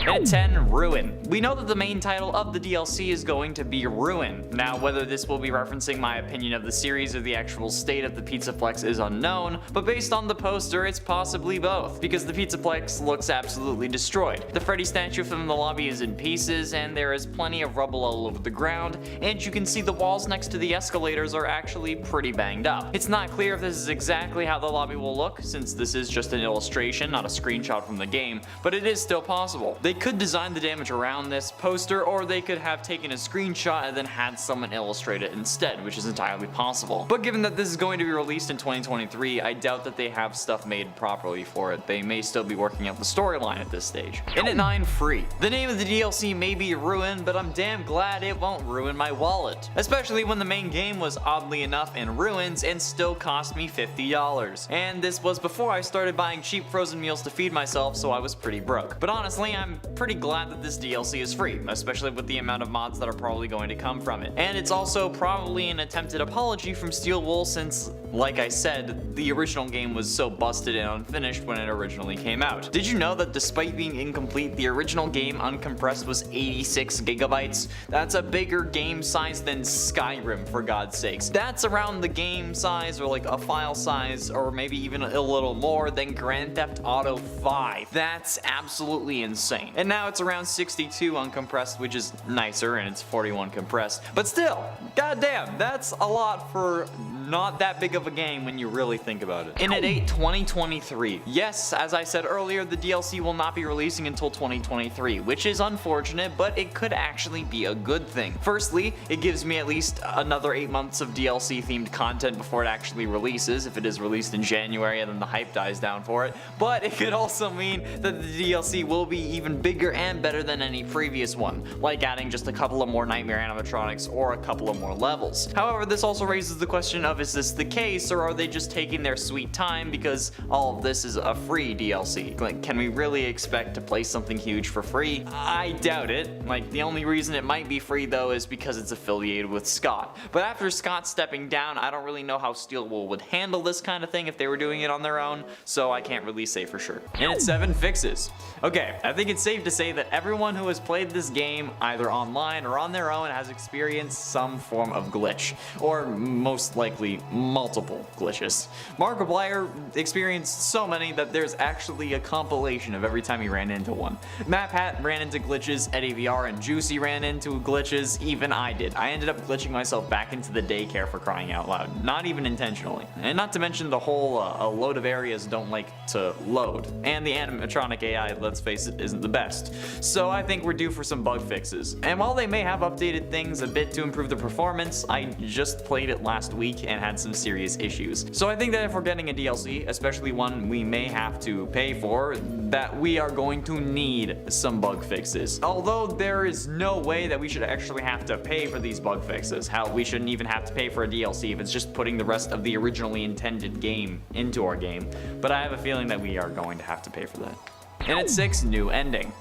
And at 10, Ruin. We know that the main title of the DLC is going to be Ruin. Now, whether this will be referencing my opinion of the series or the actual state of the Pizzaplex is unknown, but based on the poster, it's possibly both, because the Pizzaplex looks absolutely destroyed. The Freddy statue from the lobby is in pieces, and there is plenty of rubble all over the ground, and you can see the walls next to the escalators are actually pretty banged up. It's not clear if this is exactly how the lobby will look, since this is just an illustration, not a screenshot from the game, but it is still possible. They could design the damage around this poster, or they could have taken a screenshot and then had someone illustrate it instead, which is entirely possible. But given that this is going to be released in 2023, I doubt that they have stuff made properly for it. They may still be working out the storyline at this stage. And at 9, Free. The name of the DLC may be Ruin, but I'm damn glad it won't ruin my wallet. Especially when the main game was oddly enough in ruins and still cost me $50. And this was before I started buying cheap frozen meals to feed myself, so I was pretty broke. But honestly, I'm pretty glad that this DLC is free, especially with the amount of mods that are probably going to come from it. And it's also probably an attempted apology from Steel Wool since, like I said, the original game was so busted and unfinished when it originally came out. Did you know that despite being incomplete, the original game uncompressed was 86 gigabytes? That's a bigger game size than Skyrim, for God's sakes. That's around the game size, or like a file size, or maybe even a little more than Grand Theft Auto 5. That's absolutely insane. And now it's around 62 uncompressed, which is nicer, and it's 41 compressed. But still, goddamn, that's a lot for not that big of a game when you really think about it. And at 8, 2023. Yes, as I said earlier, the DLC will not be releasing until 2023, which is unfortunate, but it could actually be a good thing. Firstly, it gives me at least another 8 months of DLC themed content before it actually releases, if it is released in January and then the hype dies down for it. But it could also mean that the DLC will be even bigger and better than any previous one, like adding just a couple of more nightmare animatronics or a couple of more levels. However, this also raises the question of, is this the case, or are they just taking their sweet time because all of this is a free DLC? Like, can we really expect to play something huge for free? I doubt it. Like, the only reason it might be free though is because it's affiliated with Scott. But after Scott stepping down, I don't really know how Steel Wool would handle this kind of thing if they were doing it on their own, so I can't really say for sure. And at 7, Fixes. Okay, I think it's safe to say that everyone who has played this game, either online or on their own, has experienced some form of glitch, or most likely multiple glitches. Markiplier experienced so many that there's actually a compilation of every time he ran into one. matpat ran into glitches, Eddie VR and Juicy ran into glitches, even I did. I ended up glitching myself back into the daycare, for crying out loud, not even intentionally. And not to mention the whole a load of areas don't like to load, and the animatronic AI, let's face it, isn't the best. So I think we're due for some bug fixes. And while they may have updated things a bit to improve the performance, I just played it last week and had some serious issues. So I think that if we're getting a DLC, especially one we may have to pay for, that we are going to need some bug fixes. Although there is no way that we should actually have to pay for these bug fixes. Hell, we shouldn't even have to pay for a DLC if it's just putting the rest of the originally intended game into our game. But I have a feeling that we are going to have to pay for that. And at 6, New Ending.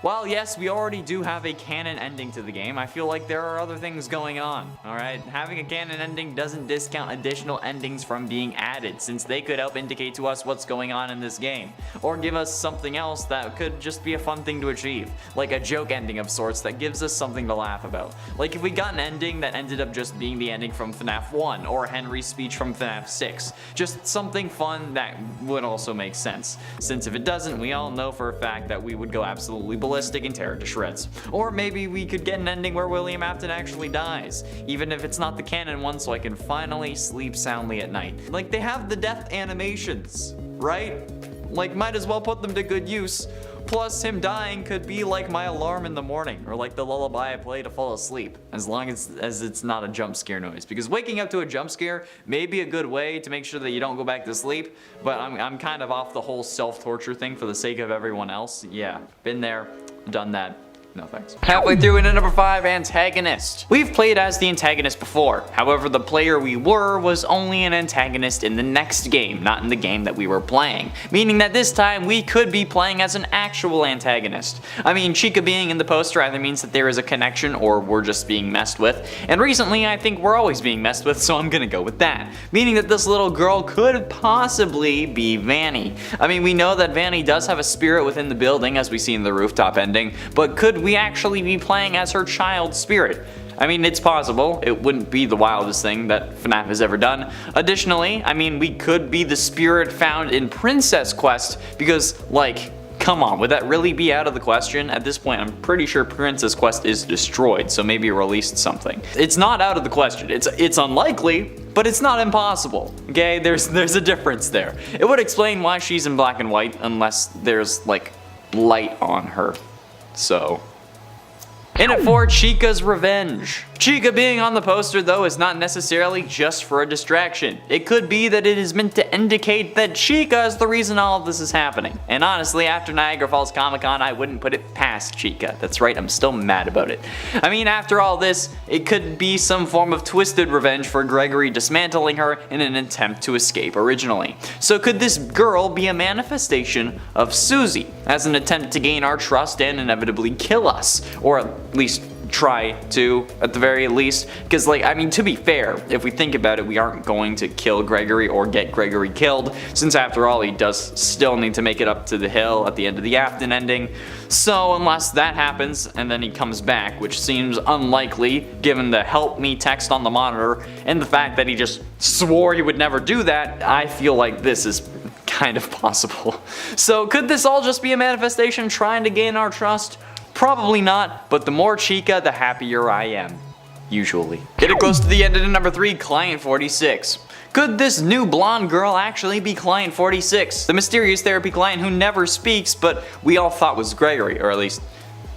While yes, we already do have a canon ending to the game, I feel like there are other things going on, alright? Having a canon ending doesn't discount additional endings from being added, since they could help indicate to us what's going on in this game, or give us something else that could just be a fun thing to achieve, like a joke ending of sorts that gives us something to laugh about. Like if we got an ending that ended up just being the ending from FNAF 1, or Henry's speech from FNAF 6, just something fun that would also make sense, since if it doesn't, we all know for a fact that we would go absolutely ballistic and tear it to shreds. Or maybe we could get an ending where William Afton actually dies, even if it's not the canon one, so I can finally sleep soundly at night. Like, they have the death animations, right? Like, might as well put them to good use. Plus, him dying could be like my alarm in the morning, or like the lullaby I play to fall asleep, as long as it's not a jump scare noise. Because waking up to a jump scare may be a good way to make sure that you don't go back to sleep, but I'm kind of off the whole self-torture thing for the sake of everyone else. Yeah, been there, done that. No thanks. Halfway through into number 5, antagonist. We've played as the antagonist before. However, the player we were was only an antagonist in the next game, not in the game that we were playing. Meaning that this time we could be playing as an actual antagonist. I mean, Chica being in the poster either means that there is a connection or we're just being messed with. And recently I think we're always being messed with, so I'm gonna go with that. Meaning that this little girl could possibly be Vanny. I mean, we know that Vanny does have a spirit within the building as we see in the rooftop ending, but could we actually be playing as her child spirit? I mean, it's possible. It wouldn't be the wildest thing that FNAF has ever done. Additionally, I mean, we could be the spirit found in Princess Quest because, like, come on, would that really be out of the question? At this point, I'm pretty sure Princess Quest is destroyed, so maybe it released something. It's not out of the question. It's unlikely, but it's not impossible. Okay, there's a difference there. It would explain why she's in black and white unless there's, like, light on her. So, in at 4, Chica's Revenge. Chica being on the poster though is not necessarily just for a distraction. It could be that it is meant to indicate that Chica is the reason all of this is happening. And honestly, after Niagara Falls Comic Con, I wouldn't put it past Chica. That's right, I'm still mad about it. I mean, after all this, it could be some form of twisted revenge for Gregory dismantling her in an attempt to escape originally. So could this girl be a manifestation of Susie as an attempt to gain our trust and inevitably kill us? Or at least try to, at the very least, because, like, I mean, to be fair, if we think about it, we aren't going to kill Gregory or get Gregory killed, since after all, he does still need to make it up to the hill at the end of the Afton ending. So unless that happens and then he comes back, which seems unlikely given the help me text on the monitor and the fact that he just swore he would never do that, I feel like this is kind of possible. So could this all just be a manifestation trying to gain our trust? Probably not, but the more Chica, the happier I am. Usually. Getting close to the end of number 3, Client 46. Could this new blonde girl actually be Client 46? The mysterious therapy client who never speaks, but we all thought was Gregory, or at least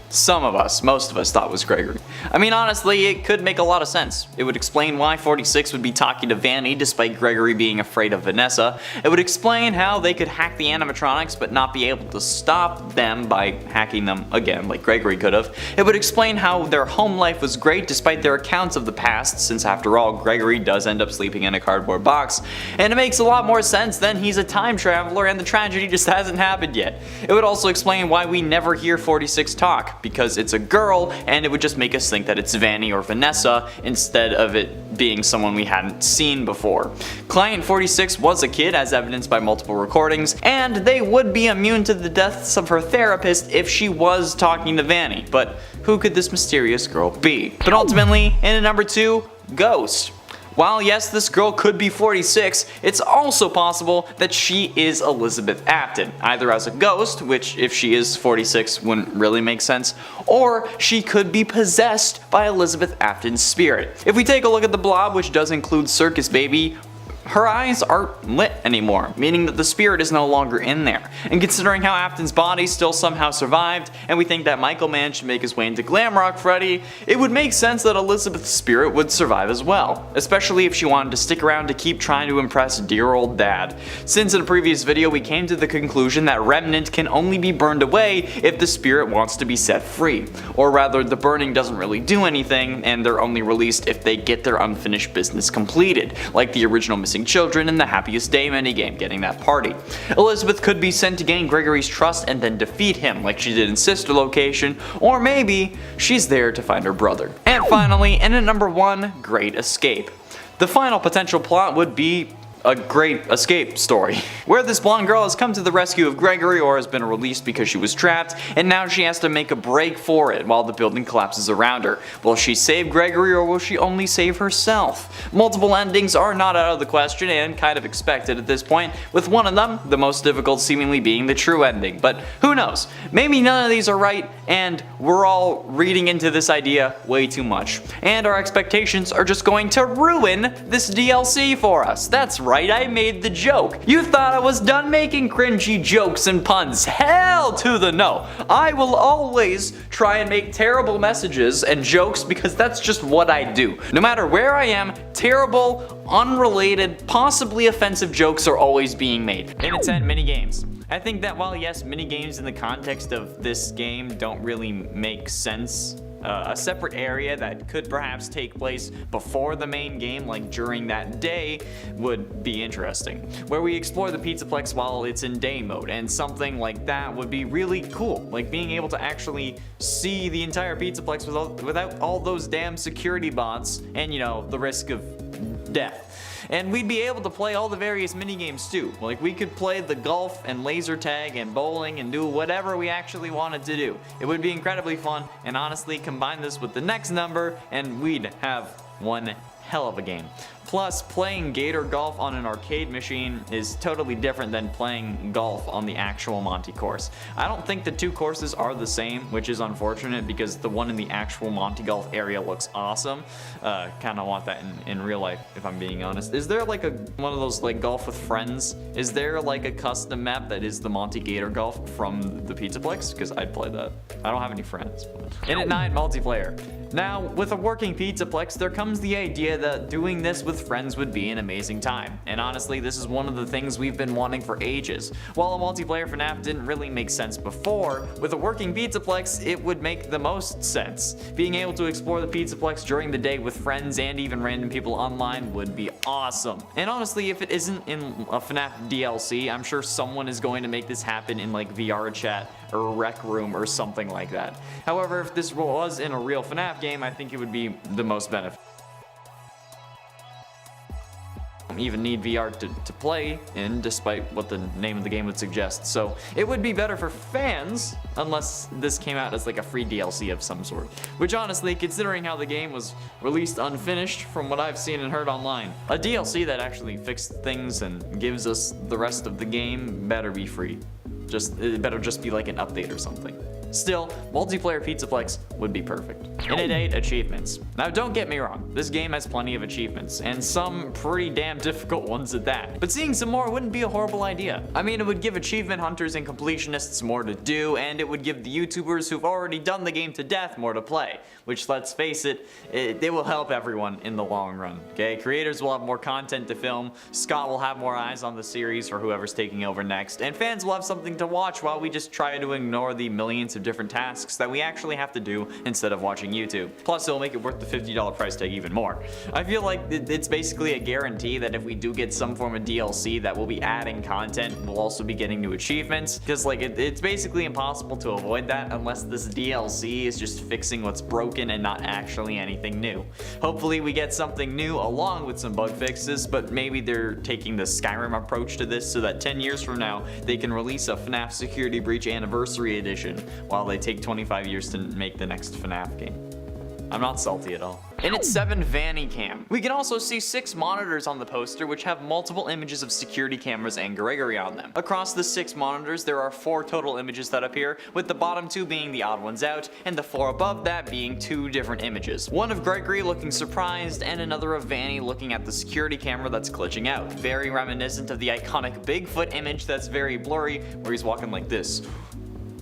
some of us, most of us thought was Gregory. I mean, honestly, it could make a lot of sense. It would explain why 46 would be talking to Vanny despite Gregory being afraid of Vanessa. It would explain how they could hack the animatronics but not be able to stop them by hacking them again like Gregory could have. It would explain how their home life was great despite their accounts of the past, since after all, Gregory does end up sleeping in a cardboard box. And it makes a lot more sense than he's a time traveler and the tragedy just hasn't happened yet. It would also explain why we never hear 46 talk, because it's a girl, and it would just make us think that it's Vanny or Vanessa instead of it being someone we hadn't seen before. Client 46 was a kid, as evidenced by multiple recordings, and they would be immune to the deaths of her therapist if she was talking to Vanny, but who could this mysterious girl be? But ultimately, in at number 2, Ghost. While yes, this girl could be 46, it's also possible that she is Elizabeth Afton, either as a ghost, which if she is 46 wouldn't really make sense, or she could be possessed by Elizabeth Afton's spirit. If we take a look at the blob, which does include Circus Baby, her eyes aren't lit anymore, meaning that the spirit is no longer in there. And considering how Afton's body still somehow survived, and we think that Michael managed to make his way into Glamrock Freddy, it would make sense that Elizabeth's spirit would survive as well, especially if she wanted to stick around to keep trying to impress dear old dad. Since in a previous video we came to the conclusion that Remnant can only be burned away if the spirit wants to be set free, or rather the burning doesn't really do anything and they're only released if they get their unfinished business completed, like the original Missing Children in the Happiest Day minigame getting that party. Elizabeth could be sent to gain Gregory's trust and then defeat him like she did in Sister Location, or maybe she's there to find her brother. And finally, in at number 1, Great Escape. The final potential plot would be a great escape story, where this blonde girl has come to the rescue of Gregory or has been released because she was trapped, and now she has to make a break for it while the building collapses around her. Will she save Gregory or will she only save herself? Multiple endings are not out of the question and kind of expected at this point, with one of them, the most difficult, seemingly being the true ending, but who knows? Maybe none of these are right and we're all reading into this idea way too much, and our expectations are just going to ruin this DLC for us. That's right. I made the joke. You thought I was done making cringy jokes and puns. Hell to the no. I will always try and make terrible messages and jokes because that's just what I do. No matter where I am, terrible, unrelated, possibly offensive jokes are always being made. In its end, mini games. I think that while yes, minigames in the context of this game don't really make sense, a separate area that could perhaps take place before the main game, like during that day, would be interesting. Where we explore the Pizzaplex while it's in day mode, and something like that would be really cool. Like being able to actually see the entire Pizzaplex without all those damn security bots and, you know, the risk of death. And we'd be able to play all the various minigames too. Like we could play the golf and laser tag and bowling and do whatever we actually wanted to do. It would be incredibly fun, and honestly, combine this with the next number and we'd have one hell of a game. Plus, playing Gator Golf on an arcade machine is totally different than playing golf on the actual Monty course. I don't think the two courses are the same, which is unfortunate because the one in the actual Monty Golf area looks awesome. Kind of want that in real life, if I'm being honest. Is there like one of those like Golf with Friends? Is there like a custom map that is the Monty Gator Golf from the Pizzaplex? Because I'd play that. I don't have any friends. In at Night multiplayer. Now, with a working Pizzaplex, there comes the idea that doing this with friends would be an amazing time. And honestly, this is one of the things we've been wanting for ages. While a multiplayer FNAF didn't really make sense before, with a working Pizzaplex, it would make the most sense. Being able to explore the Pizzaplex during the day with friends and even random people online would be awesome. And honestly, if it isn't in a FNAF DLC, I'm sure someone is going to make this happen in like VR chat or Rec Room or something like that. However, if this was in a real FNAF game, I think it would be the most beneficial. Even need VR to play in, despite what the name of the game would suggest. So it would be better for fans unless this came out as like a free DLC of some sort. Which honestly, considering how the game was released unfinished from what I've seen and heard online, a DLC that actually fixed things and gives us the rest of the game better be free. It better just be like an update or something. Still, multiplayer Pizzaplex would be perfect. In at 8, achievements. Now don't get me wrong, this game has plenty of achievements, and some pretty damn difficult ones at that. But seeing some more wouldn't be a horrible idea. I mean, it would give achievement hunters and completionists more to do, and it would give the YouTubers who've already done the game to death more to play. Which, let's face it, it will help everyone in the long run, okay? Creators will have more content to film, Scott will have more eyes on the series for whoever's taking over next, and fans will have something to watch while we just try to ignore the millions of different tasks that we actually have to do instead of watching YouTube. Plus, it'll make it worth the $50 price tag even more. I feel like it's basically a guarantee that if we do get some form of DLC that will be adding content, we'll also be getting new achievements, because like it's basically impossible to avoid that unless this DLC is just fixing what's broken and not actually anything new. Hopefully we get something new along with some bug fixes, but maybe they're taking the Skyrim approach to this so that 10 years from now they can release a FNAF Security Breach Anniversary Edition while they take 25 years to make the next FNAF game. I'm not salty at all. In at 7, Vanny Cam. We can also see 6 monitors on the poster which have multiple images of security cameras and Gregory on them. Across the 6 monitors there are 4 total images that appear, with the bottom 2 being the odd ones out, and the 4 above that being 2 different images. One of Gregory looking surprised, and another of Vanny looking at the security camera that's glitching out. Very reminiscent of the iconic Bigfoot image that's very blurry, where he's walking like this.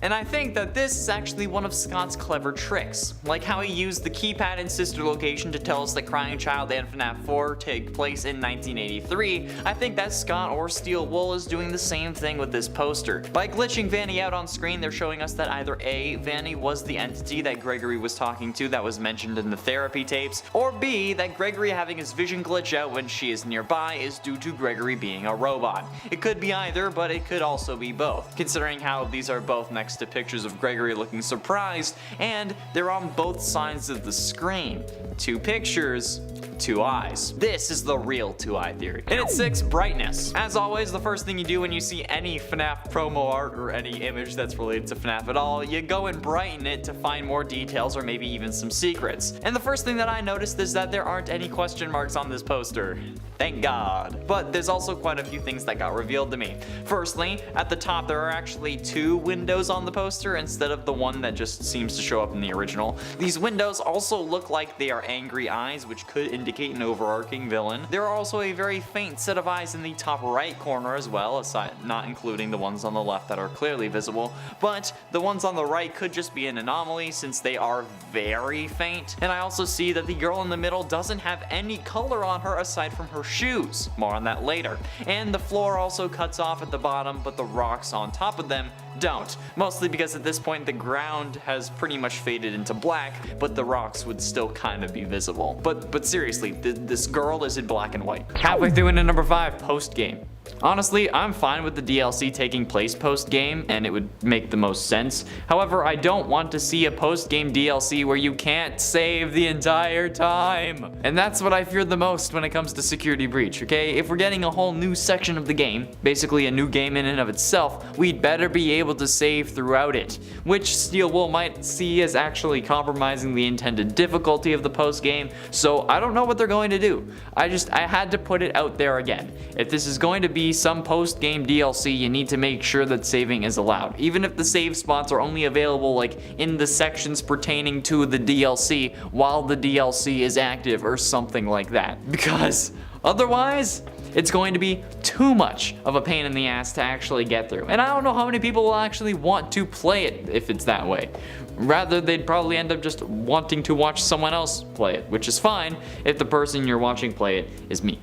And I think that this is actually one of Scott's clever tricks, like how he used the keypad and sister location to tell us that Crying Child and FNAF 4 take place in 1983. I think that Scott or Steel Wool is doing the same thing with this poster. By glitching Vanny out on screen, they're showing us that either A, Vanny was the entity that Gregory was talking to that was mentioned in the therapy tapes, or B, that Gregory having his vision glitch out when she is nearby is due to Gregory being a robot. It could be either, but it could also be both, considering how these are both next to pictures of Gregory looking surprised, and they're on both sides of the screen. 2 pictures, 2 eyes. This is the real 2-eye theory. And at 6, brightness. As always, the first thing you do when you see any FNAF promo art or any image that's related to FNAF at all, you go and brighten it to find more details or maybe even some secrets. And the first thing that I noticed is that there aren't any question marks on this poster. Thank God. But there's also quite a few things that got revealed to me. Firstly, at the top there are actually 2 windows on the poster instead of the one that just seems to show up in the original. These windows also look like they are angry eyes, which could indicate an overarching villain. There are also a very faint set of eyes in the top right corner as well, aside not including the ones on the left that are clearly visible, but the ones on the right could just be an anomaly since they are very faint. And I also see that the girl in the middle doesn't have any color on her aside from her shoes. More on that later. And the floor also cuts off at the bottom, but the rocks on top of them don't. Mostly because at this point the ground has pretty much faded into black, but the rocks would still kind of be visible. But seriously, this girl is in black and white. Halfway through into number 5, post-game. Honestly, I'm fine with the DLC taking place post-game, and it would make the most sense. However, I don't want to see a post-game DLC where you can't save the entire time. And that's what I fear the most when it comes to Security Breach, okay? If we're getting a whole new section of the game, basically a new game in and of itself, we'd better be able to save throughout it, which Steel Wool might see as actually compromising the intended difficulty of the post-game, so I don't know what they're going to do. I had to put it out there again. If this is going to be some post-game DLC, you need to make sure that saving is allowed, even if the save spots are only available like in the sections pertaining to the DLC while the DLC is active or something like that, because otherwise it's going to be too much of a pain in the ass to actually get through. And I don't know how many people will actually want to play it if it's that way. Rather, they'd probably end up just wanting to watch someone else play it, which is fine if the person you're watching play it is me.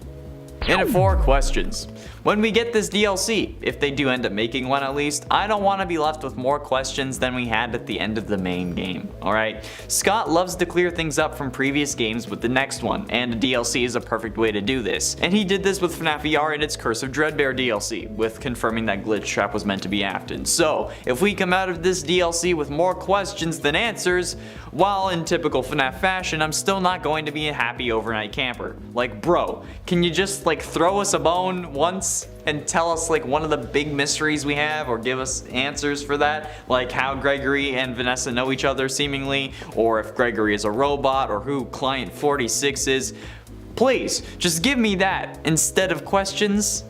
And at 4, questions. When we get this DLC, if they do end up making one at least, I don't want to be left with more questions than we had at the end of the main game, alright? Scott loves to clear things up from previous games with the next one, and a DLC is a perfect way to do this. And he did this with FNAF VR and its Curse of Dreadbear DLC, with confirming that Glitch Trap was meant to be acted. So, if we come out of this DLC with more questions than answers, while in typical FNAF fashion, I'm still not going to be a happy overnight camper. Like, bro, can you just like throw us a bone once and tell us like one of the big mysteries we have, or give us answers for that, like how Gregory and Vanessa know each other seemingly, or if Gregory is a robot, or who Client 46 is. Please, just give me that instead of questions,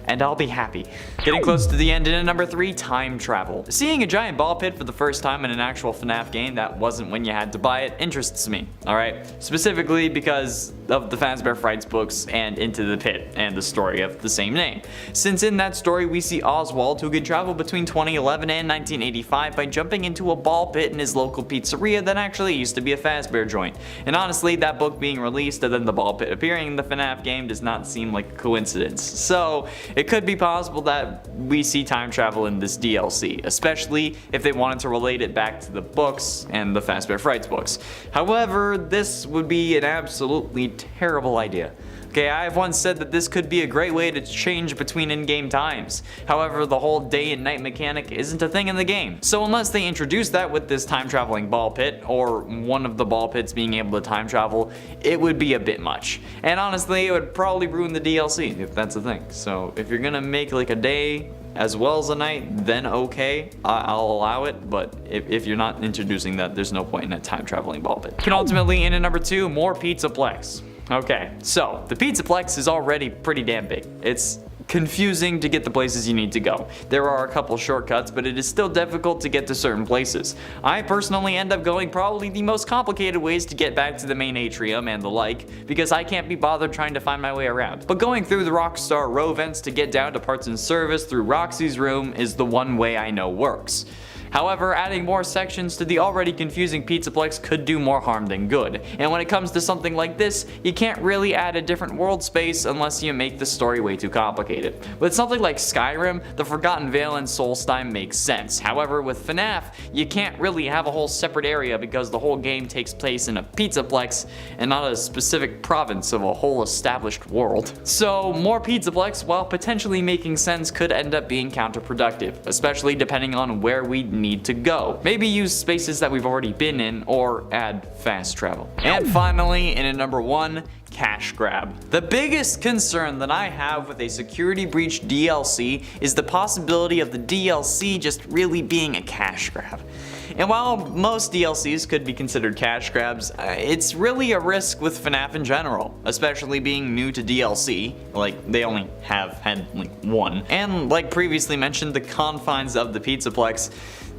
and I'll be happy. Getting close to the end, and at number 3, time travel. Seeing a giant ball pit for the first time in an actual FNAF game that wasn't when you had to buy it interests me, alright? Specifically because of the Fazbear Frights books and Into the Pit and the story of the same name. Since in that story we see Oswald, who could travel between 2011 and 1985 by jumping into a ball pit in his local pizzeria that actually used to be a Fazbear joint. And honestly, that book being released and then the ball pit appearing in the FNAF game does not seem like a coincidence. So, it could be possible that we see time travel in this DLC, especially if they wanted to relate it back to the books and the Fazbear Frights books. However, this would be an absolutely terrible idea. Okay, I have once said that this could be a great way to change between in-game times. However, the whole day and night mechanic isn't a thing in the game. So unless they introduce that with this time-traveling ball pit, or one of the ball pits being able to time travel, it would be a bit much. And honestly, it would probably ruin the DLC, if that's the thing. So if you're gonna make like a day as well as a night, then okay, I'll allow it, but if you're not introducing that, there's no point in a time-traveling ball pit. And ultimately, in at number 2, more Pizzaplex. Okay, so the Pizzaplex is already pretty damn big. It's confusing to get the places you need to go. There are a couple shortcuts, but it is still difficult to get to certain places. I personally end up going probably the most complicated ways to get back to the main atrium and the like, because I can't be bothered trying to find my way around. But going through the Rockstar row vents to get down to parts and service through Roxy's room is the one way I know works. However, adding more sections to the already confusing Pizzaplex could do more harm than good, and when it comes to something like this, you can't really add a different world space unless you make the story way too complicated. With something like Skyrim, the Forgotten Vale and Solstheim makes sense. However, with FNAF, you can't really have a whole separate area because the whole game takes place in a Pizzaplex and not a specific province of a whole established world. So, more Pizzaplex, while potentially making sense, could end up being counterproductive, especially depending on where we need to go. Maybe use spaces that we've already been in, or add fast travel. And finally, in at number 1, cash grab. The biggest concern that I have with a Security Breach DLC is the possibility of the DLC just really being a cash grab. And while most DLCs could be considered cash grabs, it's really a risk with FNAF in general, especially being new to DLC, like they only have had like one. And like previously mentioned, the confines of the Pizzaplex,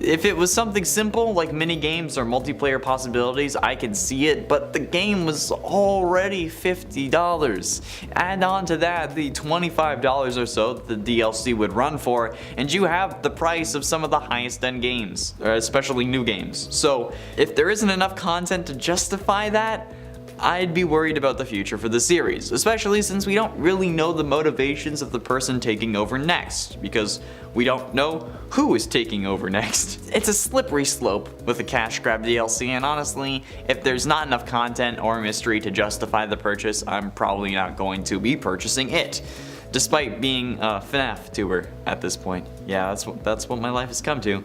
If it was something simple like mini games or multiplayer possibilities, I could see it, but the game was already $50. Add on to that the $25 or so that the DLC would run for, and you have the price of some of the highest end games, especially new games. So if there isn't enough content to justify that, I'd be worried about the future for the series, especially since we don't really know the motivations of the person taking over next, because we don't know who is taking over next. It's a slippery slope with a cash grab DLC, and honestly, if there's not enough content or mystery to justify the purchase, I'm probably not going to be purchasing it, despite being a FNAF tuber at this point. Yeah, that's what my life has come to.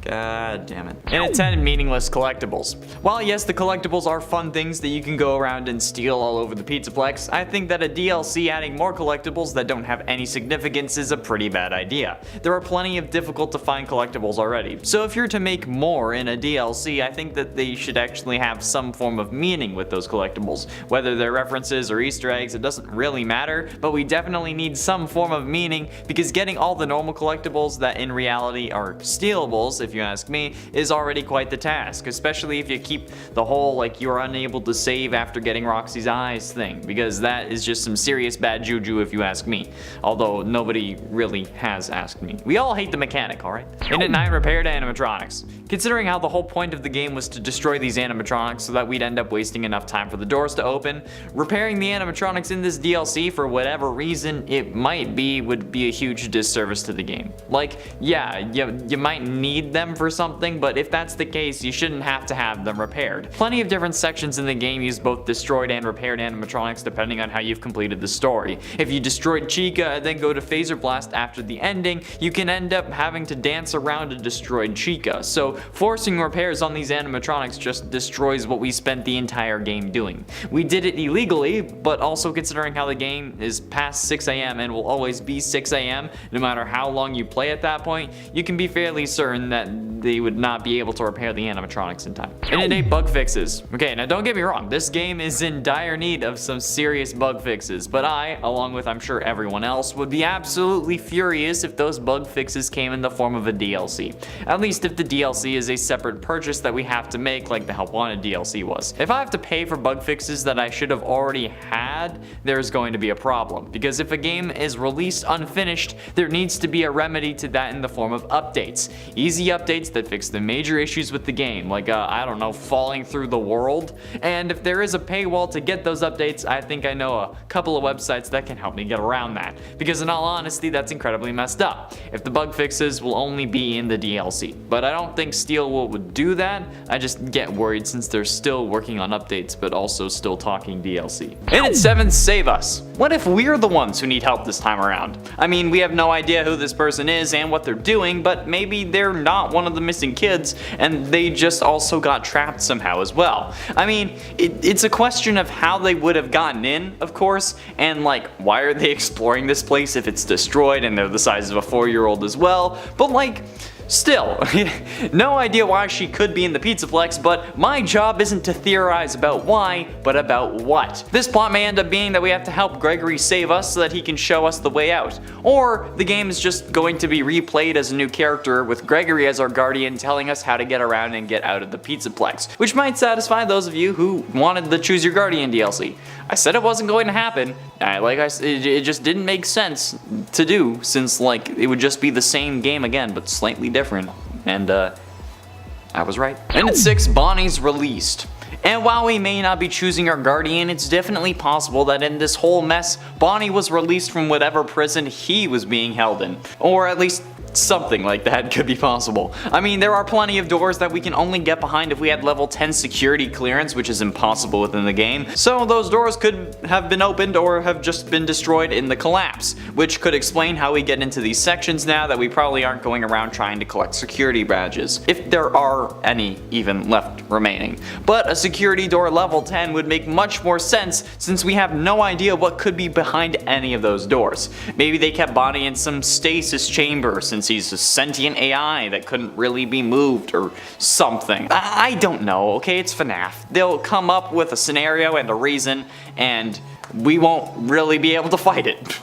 God damn it. And 10 meaningless collectibles. While yes, the collectibles are fun things that you can go around and steal all over the Pizzaplex, I think that a DLC adding more collectibles that don't have any significance is a pretty bad idea. There are plenty of difficult to find collectibles already, so if you're to make more in a DLC, I think that they should actually have some form of meaning with those collectibles. Whether they're references or Easter eggs, it doesn't really matter, but we definitely need some form of meaning, because getting all the normal collectibles that in reality are stealables, if you ask me, is already quite the task, especially if you keep the whole like you're unable to save after getting Roxy's eyes thing, because that is just some serious bad juju if you ask me, although nobody really has asked me. We all hate the mechanic, alright? And at 9, repaired animatronics. Considering how the whole point of the game was to destroy these animatronics so that we'd end up wasting enough time for the doors to open, repairing the animatronics in this DLC for whatever reason it might be would be a huge disservice to the game. Like, yeah, you might need them for something, but if that's the case, you shouldn't have to have them repaired. Plenty of different sections in the game use both destroyed and repaired animatronics depending on how you've completed the story. If you destroyed Chica and then go to Phaser Blast after the ending, you can end up having to dance around a destroyed Chica, so forcing repairs on these animatronics just destroys what we spent the entire game doing. We did it illegally, but also considering how the game is past 6 AM and will always be 6 AM no matter how long you play at that point, you can be fairly certain that they would not be able to repair the animatronics in time. And it ain't bug fixes. Okay, now don't get me wrong, this game is in dire need of some serious bug fixes, but I, along with I'm sure everyone else, would be absolutely furious if those bug fixes came in the form of a DLC. At least if the DLC is a separate purchase that we have to make like the Help Wanted DLC was. If I have to pay for bug fixes that I should have already had, there's going to be a problem, because if a game is released unfinished, there needs to be a remedy to that in the form of updates. Easy updates that fix the major issues with the game, like I don't know, falling through the world. And if there is a paywall to get those updates, I think I know a couple of websites that can help me get around that, because in all honesty, that's incredibly messed up if the bug fixes will only be in the DLC. But I don't think Steelwood would do that. I just get worried since they're still working on updates but also still talking DLC. And at 7, save us. What if we're the ones who need help this time around? I mean, we have no idea who this person is and what they're doing, but maybe they're not one of the missing kids and they just also got trapped somehow as well. I mean, it's a question of how they would have gotten in, of course, and like, why are they exploring this place if it's destroyed and they're the size of a 4-year-old as well? But like, still, no idea why she could be in the Pizzaplex, but my job isn't to theorize about why, but about what. This plot may end up being that we have to help Gregory save us so that he can show us the way out. Or the game is just going to be replayed as a new character with Gregory as our guardian telling us how to get around and get out of the Pizzaplex, which might satisfy those of you who wanted the Choose Your Guardian DLC. I said it wasn't going to happen. It just didn't make sense to do, since like it would just be the same game again, but slightly different. And I was right. And at 6, Bonnie's released. And while we may not be choosing our guardian, it's definitely possible that in this whole mess, Bonnie was released from whatever prison he was being held in. Or at least something like that could be possible. I mean, there are plenty of doors that we can only get behind if we had level 10 security clearance, which is impossible within the game. So those doors could have been opened or have just been destroyed in the collapse, which could explain how we get into these sections now that we probably aren't going around trying to collect security badges, if there are any even left remaining. But a security door level 10 would make much more sense since we have no idea what could be behind any of those doors. Maybe they kept Bonnie in some stasis chamber since he's a sentient AI that couldn't really be moved or something. I don't know, okay? It's FNAF. They'll come up with a scenario and a reason, and we won't really be able to fight it.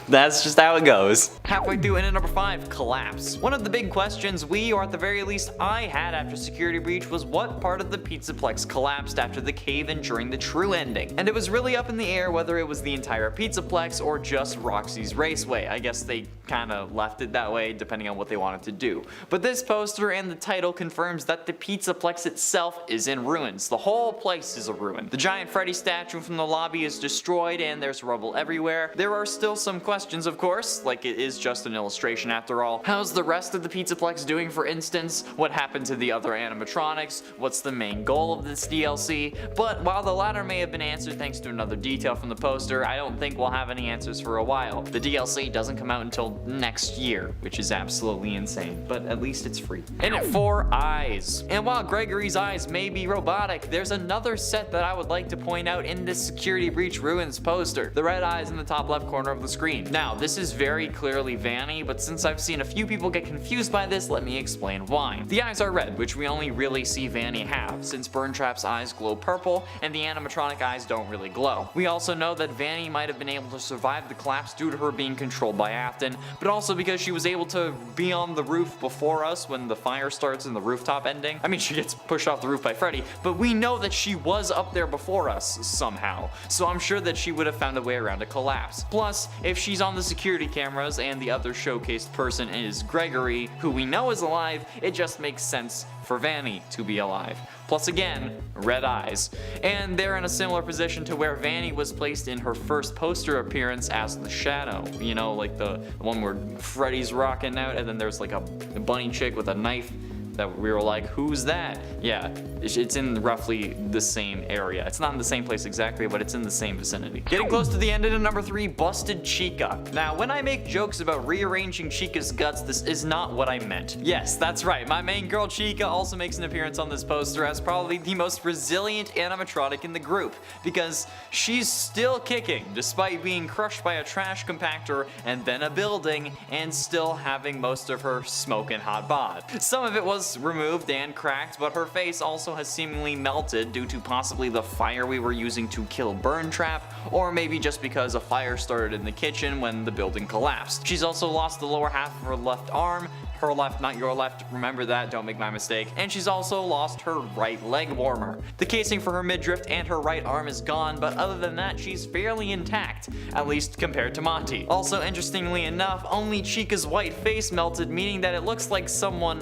That's just how it goes. Halfway through, in at number 5, collapse. One of the big questions we, or at the very least I, had after Security Breach was what part of the Pizzaplex collapsed after the cave-in during the true ending. And it was really up in the air whether it was the entire Pizzaplex or just Roxy's Raceway. I guess they kinda left it that way depending on what they wanted to do. But this poster and the title confirms that the Pizzaplex itself is in ruins. The whole place is a ruin. The giant Freddy statue from the lobby is destroyed and there's rubble everywhere. There are still some questions, of course, like it is just an illustration after all. How's the rest of the Pizzaplex doing, for instance? What happened to the other animatronics? What's the main goal of this DLC? But while the latter may have been answered thanks to another detail from the poster, I don't think we'll have any answers for a while. The DLC doesn't come out until next year, which is absolutely insane, but at least it's free. In at 4, eyes. And while Gregory's eyes may be robotic, there's another set that I would like to point out in this Security Breach Ruins poster. The red eyes in the top left corner of the screen. Now, this is very clearly Vanny, but since I've seen a few people get confused by this, let me explain why. The eyes are red, which we only really see Vanny have, since Burntrap's eyes glow purple, and the animatronic eyes don't really glow. We also know that Vanny might have been able to survive the collapse due to her being controlled by Afton, but also because she was able to be on the roof before us when the fire starts in the rooftop ending. I mean, she gets pushed off the roof by Freddy, but we know that she was up there before us somehow, so I'm sure that she would have found a way around a collapse. Plus, if she's on the security cameras and the other showcased person is Gregory, who we know is alive, it just makes sense for Vanny to be alive. Plus again, red eyes. And they're in a similar position to where Vanny was placed in her first poster appearance as the Shadow. You know, like the one where Freddy's rocking out and then there's like a bunny chick with a knife that we were like, who's that? Yeah, it's in roughly the same area. It's not in the same place exactly, but it's in the same vicinity. Getting close to the end at number 3, busted Chica. Now, when I make jokes about rearranging Chica's guts, this is not what I meant. Yes, that's right, my main girl Chica also makes an appearance on this poster as probably the most resilient animatronic in the group, because she's still kicking despite being crushed by a trash compactor and then a building and still having most of her smoking hot bod. Some of it was removed and cracked, but her face also has seemingly melted due to possibly the fire we were using to kill Burntrap, or maybe just because a fire started in the kitchen when the building collapsed. She's also lost the lower half of her left arm, her left, not your left, remember that, don't make my mistake, and she's also lost her right leg warmer. The casing for her midriff and her right arm is gone, but other than that, she's fairly intact, at least compared to Monty. Also, interestingly enough, only Chica's white face melted, meaning that it looks like someone,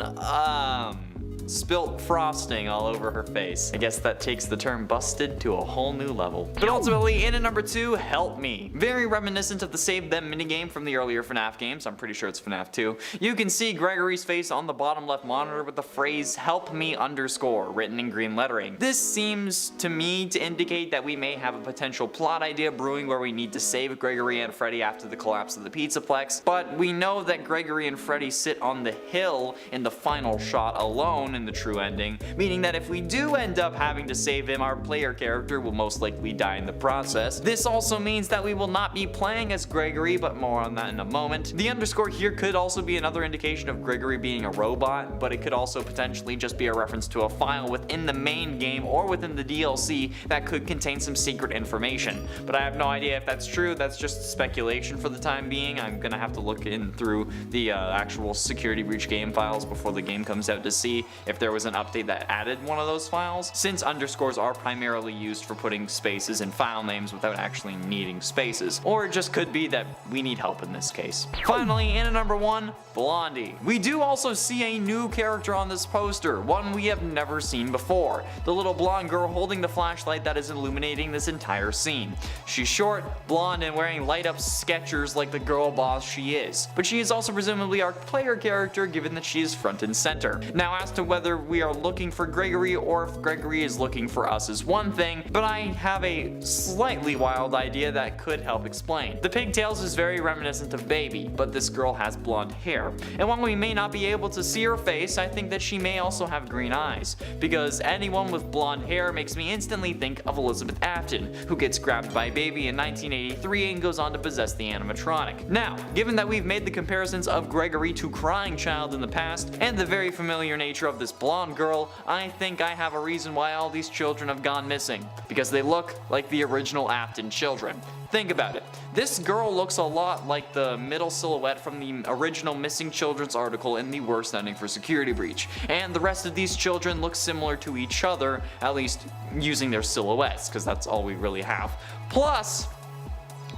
spilt frosting all over her face. I guess that takes the term busted to a whole new level. But ultimately, in at number 2, Help Me. Very reminiscent of the Save Them minigame from the earlier FNAF games. I'm pretty sure it's FNAF 2. You can see Gregory's face on the bottom left monitor with the phrase "Help Me" _ written in green lettering. This seems to me to indicate that we may have a potential plot idea brewing where we need to save Gregory and Freddy after the collapse of the Pizzaplex, but we know that Gregory and Freddy sit on the hill in the final shot alone in the true ending, meaning that if we do end up having to save him, our player character will most likely die in the process. This also means that we will not be playing as Gregory, but more on that in a moment. The underscore here could also be another indication of Gregory being a robot, but it could also potentially just be a reference to a file within the main game or within the DLC that could contain some secret information. But I have no idea if that's true, that's just speculation for the time being. I'm gonna have to look in through the actual Security Breach game files before the game comes out to see if there was an update that added one of those files, since underscores are primarily used for putting spaces in file names without actually needing spaces. Or it just could be that we need help in this case. Finally, in at number 1, Blondie. We do also see a new character on this poster, one we have never seen before. The little blonde girl holding the flashlight that is illuminating this entire scene. She's short, blonde, and wearing light-up Skechers like the girl boss she is. But she is also presumably our player character, given that she is front and center. Now, as to whether we are looking for Gregory or if Gregory is looking for us is one thing, but I have a slightly wild idea that could help explain. The pigtails is very reminiscent of Baby, but this girl has blonde hair. And while we may not be able to see her face, I think that she may also have green eyes, because anyone with blonde hair makes me instantly think of Elizabeth Afton, who gets grabbed by Baby in 1983 and goes on to possess the animatronic. Now, given that we've made the comparisons of Gregory to Crying Child in the past, and the very familiar nature of this this blonde girl, I think I have a reason why all these children have gone missing. Because they look like the original Afton children. Think about it. This girl looks a lot like the middle silhouette from the original Missing Children's article in the worst ending for Security Breach. And the rest of these children look similar to each other, at least using their silhouettes, because that's all we really have. Plus,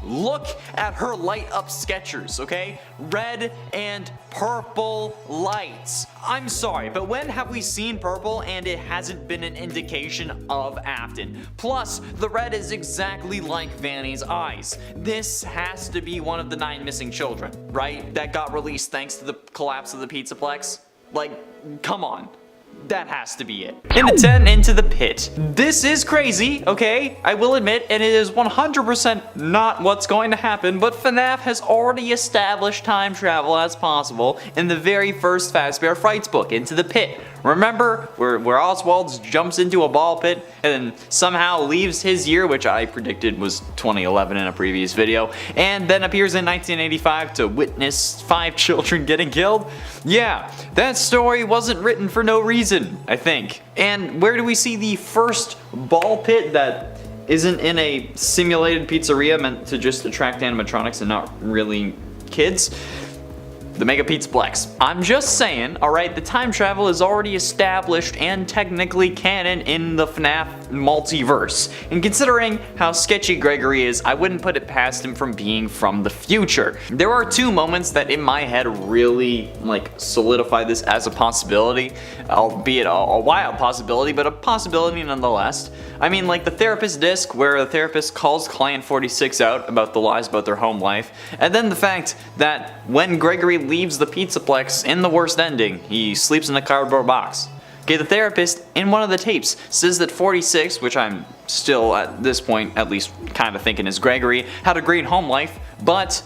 look at her light up Skechers, okay? Red and purple lights. I'm sorry, but when have we seen purple and it hasn't been an indication of Afton? Plus, the red is exactly like Vanny's eyes. This has to be one of the 9 missing children, right? That got released thanks to the collapse of the Pizzaplex? Like, come on. That has to be it. In the 10 into the pit. This is crazy, okay? I will admit, and it is 100% not what's going to happen, but FNAF has already established time travel as possible in the very first Fazbear Frights book, Into the Pit. Remember where Oswald jumps into a ball pit and then somehow leaves his year, which I predicted was 2011 in a previous video, and then appears in 1985 to witness 5 children getting killed? Yeah, that story wasn't written for no reason, I think. And where do we see the first ball pit that isn't in a simulated pizzeria meant to just attract animatronics and not really kids? The Mega Pizzaplex. I'm just saying, alright, the time travel is already established and technically canon in the FNAF multiverse. And considering how sketchy Gregory is, I wouldn't put it past him from being from the future. There are 2 moments that in my head really solidify this as a possibility, albeit a wild possibility, but a possibility nonetheless. I mean, like the therapist disc where the therapist calls client 46 out about the lies about their home life, and then the fact that when Gregory leaves the Pizzaplex in the worst ending, he sleeps in a cardboard box. Okay, the therapist in one of the tapes says that 46, which I'm still at this point at least kind of thinking is Gregory, had a great home life, but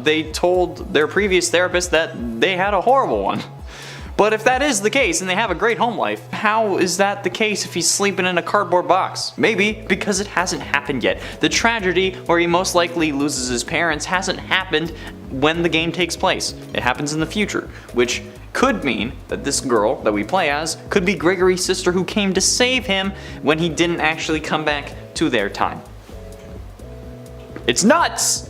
they told their previous therapist that they had a horrible one. But if that is the case and they have a great home life, how is that the case if he's sleeping in a cardboard box? Maybe because it hasn't happened yet. The tragedy where he most likely loses his parents hasn't happened when the game takes place. It happens in the future, which could mean that this girl that we play as could be Gregory's sister who came to save him when he didn't actually come back to their time. It's nuts,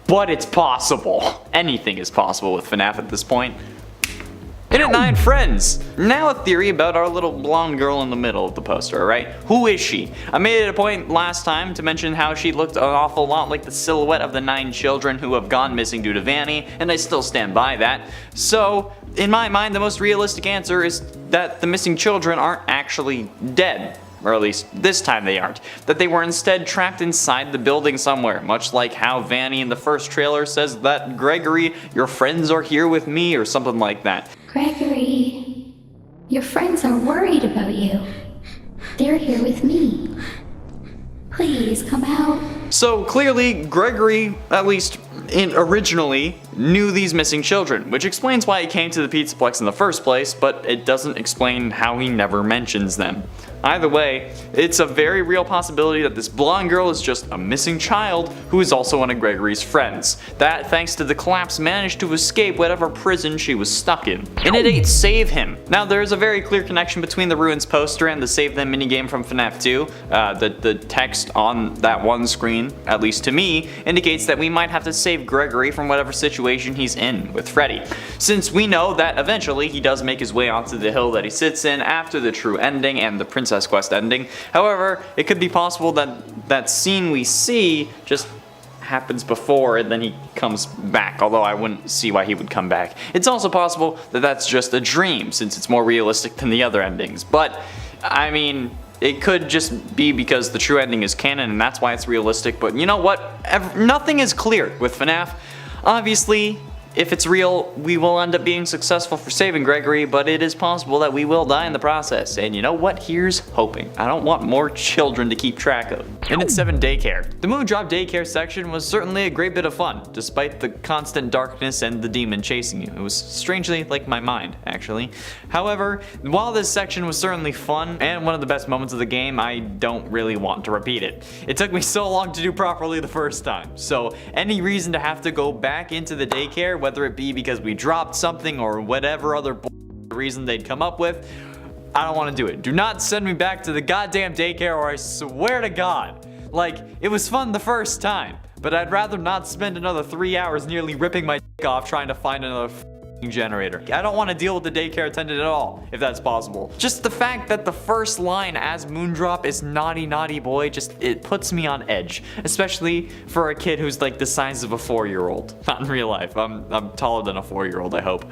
but it's possible. Anything is possible with FNAF at this point. In at 9 friends. Now a theory about our little blonde girl in the middle of the poster, alright? Who is she? I made it a point last time to mention how she looked an awful lot like the silhouette of the 9 children who have gone missing due to Vanny, and I still stand by that. So, in my mind, the most realistic answer is that the missing children aren't actually dead. Or at least this time they aren't. That they were instead trapped inside the building somewhere, much like how Vanny in the first trailer says that Gregory, your friends are here with me, or something like that. Gregory, your friends are worried about you. They're here with me. Please come out. So clearly, Gregory, at least originally, knew these missing children, which explains why he came to the Pizzaplex in the first place, but it doesn't explain how he never mentions them. Either way, it's a very real possibility that this blonde girl is just a missing child who is also one of Gregory's friends, that thanks to the collapse managed to escape whatever prison she was stuck in. And it ain't save him. Now there is a very clear connection between the Ruins poster and the Save Them minigame from FNAF 2. The text on that one screen, at least to me, indicates that we might have to save Gregory from whatever situation he's in with Freddy. Since we know that eventually he does make his way onto the hill that he sits in after the true ending and the Princess Quest ending. However, it could be possible that that scene we see just happens before and then he comes back, although I wouldn't see why he would come back. It's also possible that that's just a dream, since it's more realistic than the other endings. But, I mean, it could just be because the true ending is canon and that's why it's realistic, but you know what? Nothing is clear with FNAF. Obviously, if it's real, we will end up being successful for saving Gregory, but it is possible that we will die in the process. And you know what? Here's hoping. I don't want more children to keep track of. And it's 7 daycare. The Moondrop daycare section was certainly a great bit of fun, despite the constant darkness and the demon chasing you. It was strangely like my mind, actually. However, while this section was certainly fun and one of the best moments of the game, I don't really want to repeat it. It took me so long to do properly the first time, so any reason to have to go back into the daycare, whether it be because we dropped something or whatever other reason they'd come up with. I don't want to do it. Do not send me back to the goddamn daycare, or I swear to God. Like, it was fun the first time, but I'd rather not spend another 3 hours nearly ripping my dick off trying to find another generator. I don't want to deal with the daycare attendant at all, if that's possible. Just the fact that the first line as Moondrop is naughty naughty boy, it puts me on edge, especially for a kid who's like the size of a 4-year-old. Not in real life. I'm taller than a 4-year-old, I hope.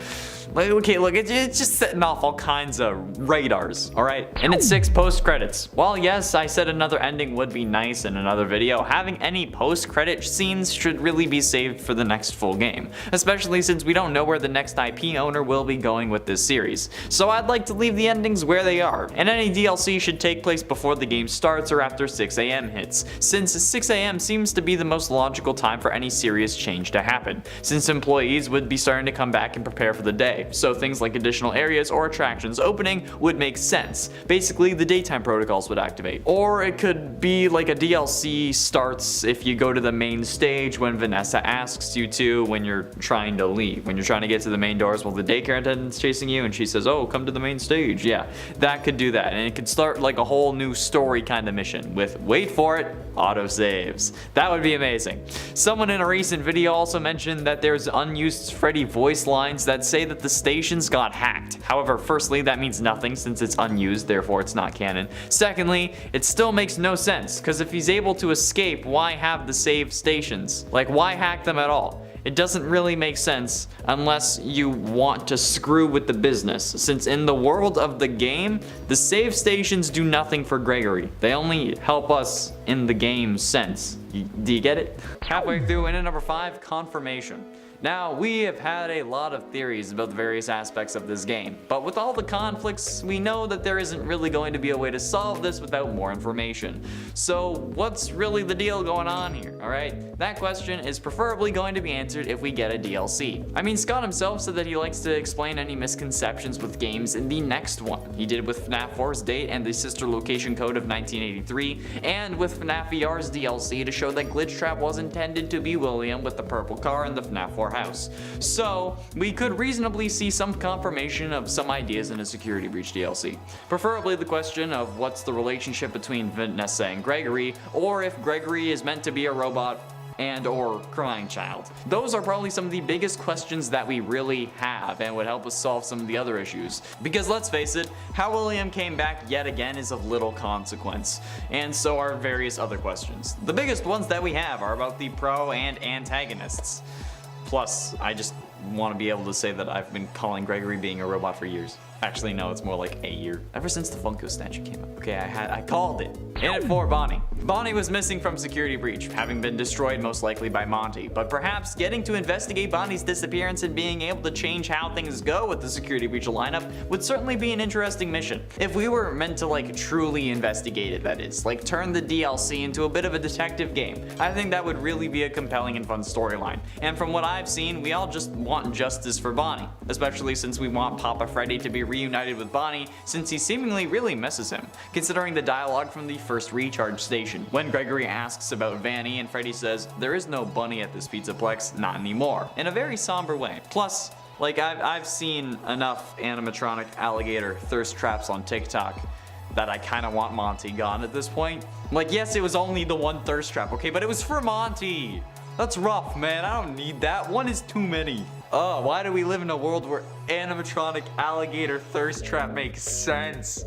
Like, okay, look, it's just setting off all kinds of radars, alright? And it's 6 post-credits. While yes, I said another ending would be nice in another video, having any post-credit scenes should really be saved for the next full game, especially since we don't know where the next IP owner will be going with this series. So I'd like to leave the endings where they are, and any DLC should take place before the game starts or after 6 AM hits, since 6 AM seems to be the most logical time for any serious change to happen, since employees would be starting to come back and prepare for the day. So things like additional areas or attractions opening would make sense. Basically, the daytime protocols would activate. Or it could be like a DLC starts if you go to the main stage when Vanessa asks you to when you're trying to leave. When you're trying to get to the main doors while the daycare attendant's chasing you and she says, oh, come to the main stage. Yeah, that could do that. And it could start like a whole new story kind of mission with, wait for it, autosaves. That would be amazing. Someone in a recent video also mentioned that there's unused Freddy voice lines that say that the stations got hacked. However, firstly, that means nothing since it's unused, therefore it's not canon. Secondly, it still makes no sense, because if he's able to escape, why have the saved stations? Like, why hack them at all? It doesn't really make sense unless you want to screw with the business, since in the world of the game, the save stations do nothing for Gregory. They only help us in the game sense. Do you get it? Halfway through, in at number 5, confirmation. Now, we have had a lot of theories about the various aspects of this game, but with all the conflicts, we know that there isn't really going to be a way to solve this without more information. So, what's really the deal going on here, alright? That question is preferably going to be answered if we get a DLC. I mean, Scott himself said that he likes to explain any misconceptions with games in the next one. He did with FNAF 4's date and the sister location code of 1983, and with FNAF VR's DLC to show that Glitch Trap was intended to be William with the purple car in the FNAF 4 house. So, we could reasonably see some confirmation of some ideas in a Security Breach DLC. Preferably the question of what's the relationship between Vanessa and Gregory, or if Gregory is meant to be a robot and or crying child. Those are probably some of the biggest questions that we really have and would help us solve some of the other issues. Because let's face it, how William came back yet again is of little consequence, and so are various other questions. The biggest ones that we have are about the pro and antagonists. Plus, I just want to be able to say that I've been calling Gregory being a robot for years. Actually, no, it's more like a year. Ever since the Funko statue came up. Okay, I called it. In at 4, Bonnie. Bonnie was missing from Security Breach, having been destroyed most likely by Monty, but perhaps getting to investigate Bonnie's disappearance and being able to change how things go with the Security Breach lineup would certainly be an interesting mission. If we were meant to like truly investigate it, that is, like turn the DLC into a bit of a detective game, I think that would really be a compelling and fun storyline. And from what I've seen, we all just want justice for Bonnie, especially since we want Papa Freddy to be reunited with Bonnie, since he seemingly really misses him, considering the dialogue from the first recharge station, when Gregory asks about Vanny and Freddy says, there is no bunny at this Pizzaplex, not anymore, in a very somber way. Plus, like I've seen enough animatronic alligator thirst traps on TikTok that I kind of want Monty gone at this point. Like, yes, it was only the one thirst trap, okay, but it was for Monty. That's rough, man. I don't need that. One is too many. Oh, why do we live in a world where animatronic alligator thirst trap makes sense?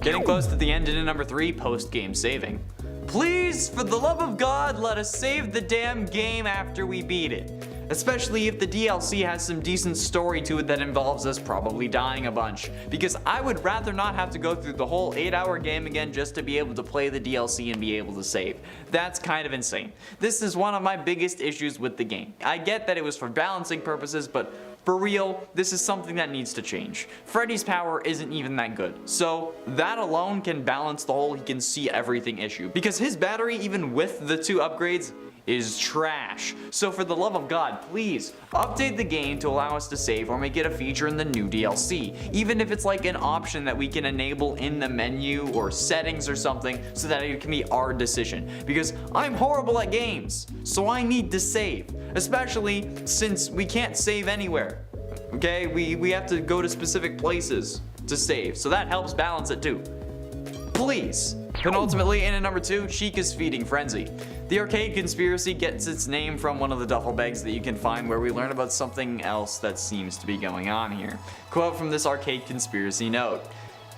Getting close to the end in number 3, post-game saving. Please, for the love of God, let us save the damn game after we beat it. Especially if the DLC has some decent story to it that involves us probably dying a bunch. Because I would rather not have to go through the whole 8-hour game again just to be able to play the DLC and be able to save. That's kind of insane. This is one of my biggest issues with the game. I get that it was for balancing purposes, but for real, this is something that needs to change. Freddy's power isn't even that good, so that alone can balance the whole he can see everything issue. Because his battery, even with the 2 upgrades, is trash. So for the love of God, please update the game to allow us to save or make it a feature in the new DLC. Even if it's like an option that we can enable in the menu or settings or something so that it can be our decision. Because I'm horrible at games, so I need to save. Especially since we can't save anywhere. okay? We have to go to specific places to save, so that helps balance it too. Please. Penultimately, in at number 2, Chica's Feeding Frenzy. The arcade conspiracy gets its name from one of the duffel bags that you can find where we learn about something else that seems to be going on here. Quote from this arcade conspiracy note.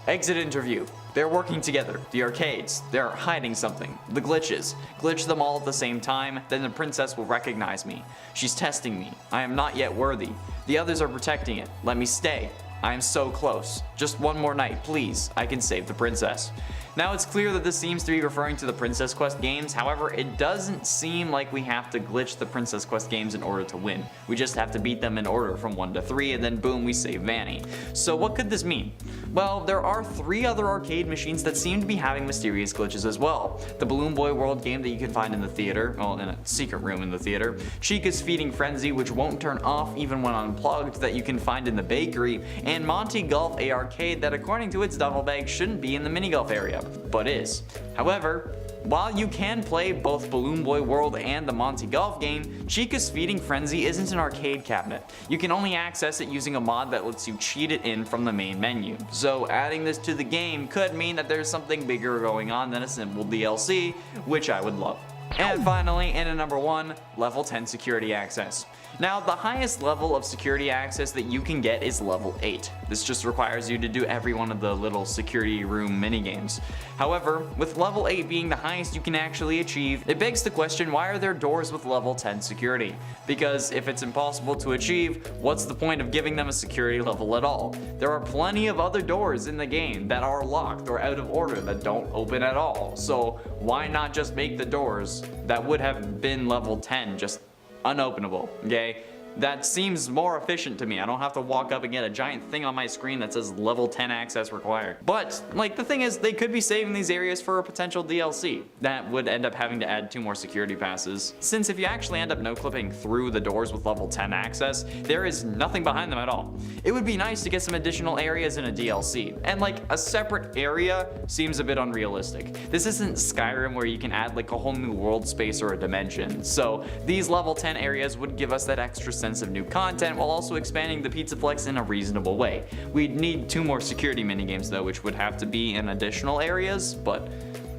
Exit interview. They're working together. The arcades. They're hiding something. The glitches. Glitch them all at the same time, then the princess will recognize me. She's testing me. I am not yet worthy. The others are protecting it. Let me stay. I am so close. Just one more night, please. I can save the princess. Now it's clear that this seems to be referring to the Princess Quest games, however it doesn't seem like we have to glitch the Princess Quest games in order to win. We just have to beat them in order from 1 to 3 and then boom, we save Vanny. So what could this mean? Well, there are 3 other arcade machines that seem to be having mysterious glitches as well. The Balloon Boy World game that you can find in the theater, well in a secret room in the theater, Chica's Feeding Frenzy which won't turn off even when unplugged that you can find in the bakery, and Monty Golf a arcade that according to its duffel bag shouldn't be in the mini golf area, but is. However, while you can play both Balloon Boy World and the Monty Golf game, Chica's Feeding Frenzy isn't an arcade cabinet. You can only access it using a mod that lets you cheat it in from the main menu. So adding this to the game could mean that there's something bigger going on than a simple DLC, which I would love. And finally, in at number 1, level 10 security access. Now, the highest level of security access that you can get is level 8. This just requires you to do every one of the little security room minigames. However, with level 8 being the highest you can actually achieve, it begs the question, why are there doors with level 10 security? Because if it's impossible to achieve, what's the point of giving them a security level at all? There are plenty of other doors in the game that are locked or out of order that don't open at all. So why not just make the doors that would have been level 10 just unopenable, okay? That seems more efficient to me. I don't have to walk up and get a giant thing on my screen that says level 10 access required. But, like, the thing is, they could be saving these areas for a potential DLC that would end up having to add 2 more security passes. Since if you actually end up no-clipping through the doors with level 10 access, there is nothing behind them at all. It would be nice to get some additional areas in a DLC, and like a separate area seems a bit unrealistic. This isn't Skyrim where you can add like a whole new world space or a dimension, so these level 10 areas would give us that extra sense of new content while also expanding the Pizza Flex in a reasonable way. We'd need 2 more security minigames though, which would have to be in additional areas, but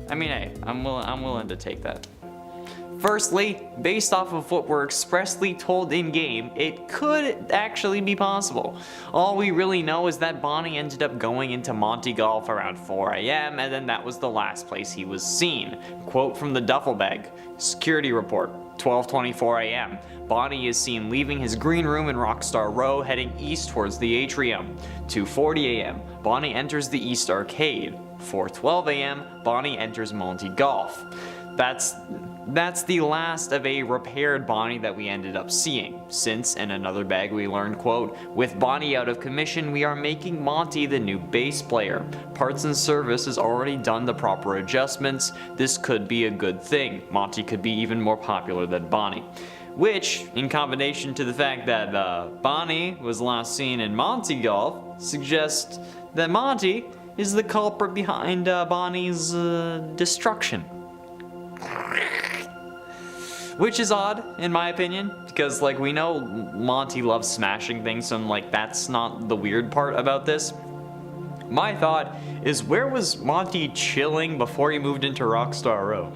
I mean, hey, I'm willing to take that. Firstly, based off of what we're expressly told in-game, it could actually be possible. All we really know is that Bonnie ended up going into Monty Golf around 4 AM and then that was the last place he was seen. Quote from the duffel bag, security report, 12:24 AM. Bonnie is seen leaving his green room in Rockstar Row heading east towards the atrium. 2:40 AM. Bonnie enters the East Arcade. 4:12 AM. Bonnie enters Monty Golf. That's the last of a repaired Bonnie that we ended up seeing, since in another bag we learned, quote, with Bonnie out of commission, we are making Monty the new bass player. Parts and service has already done the proper adjustments. This could be a good thing. Monty could be even more popular than Bonnie. Which, in combination to the fact that Bonnie was last seen in Monty Golf, suggests that Monty is the culprit behind Bonnie's destruction. Which is odd, in my opinion, because like we know Monty loves smashing things, so like that's not the weird part about this. My thought is, where was Monty chilling before he moved into Rockstar Row?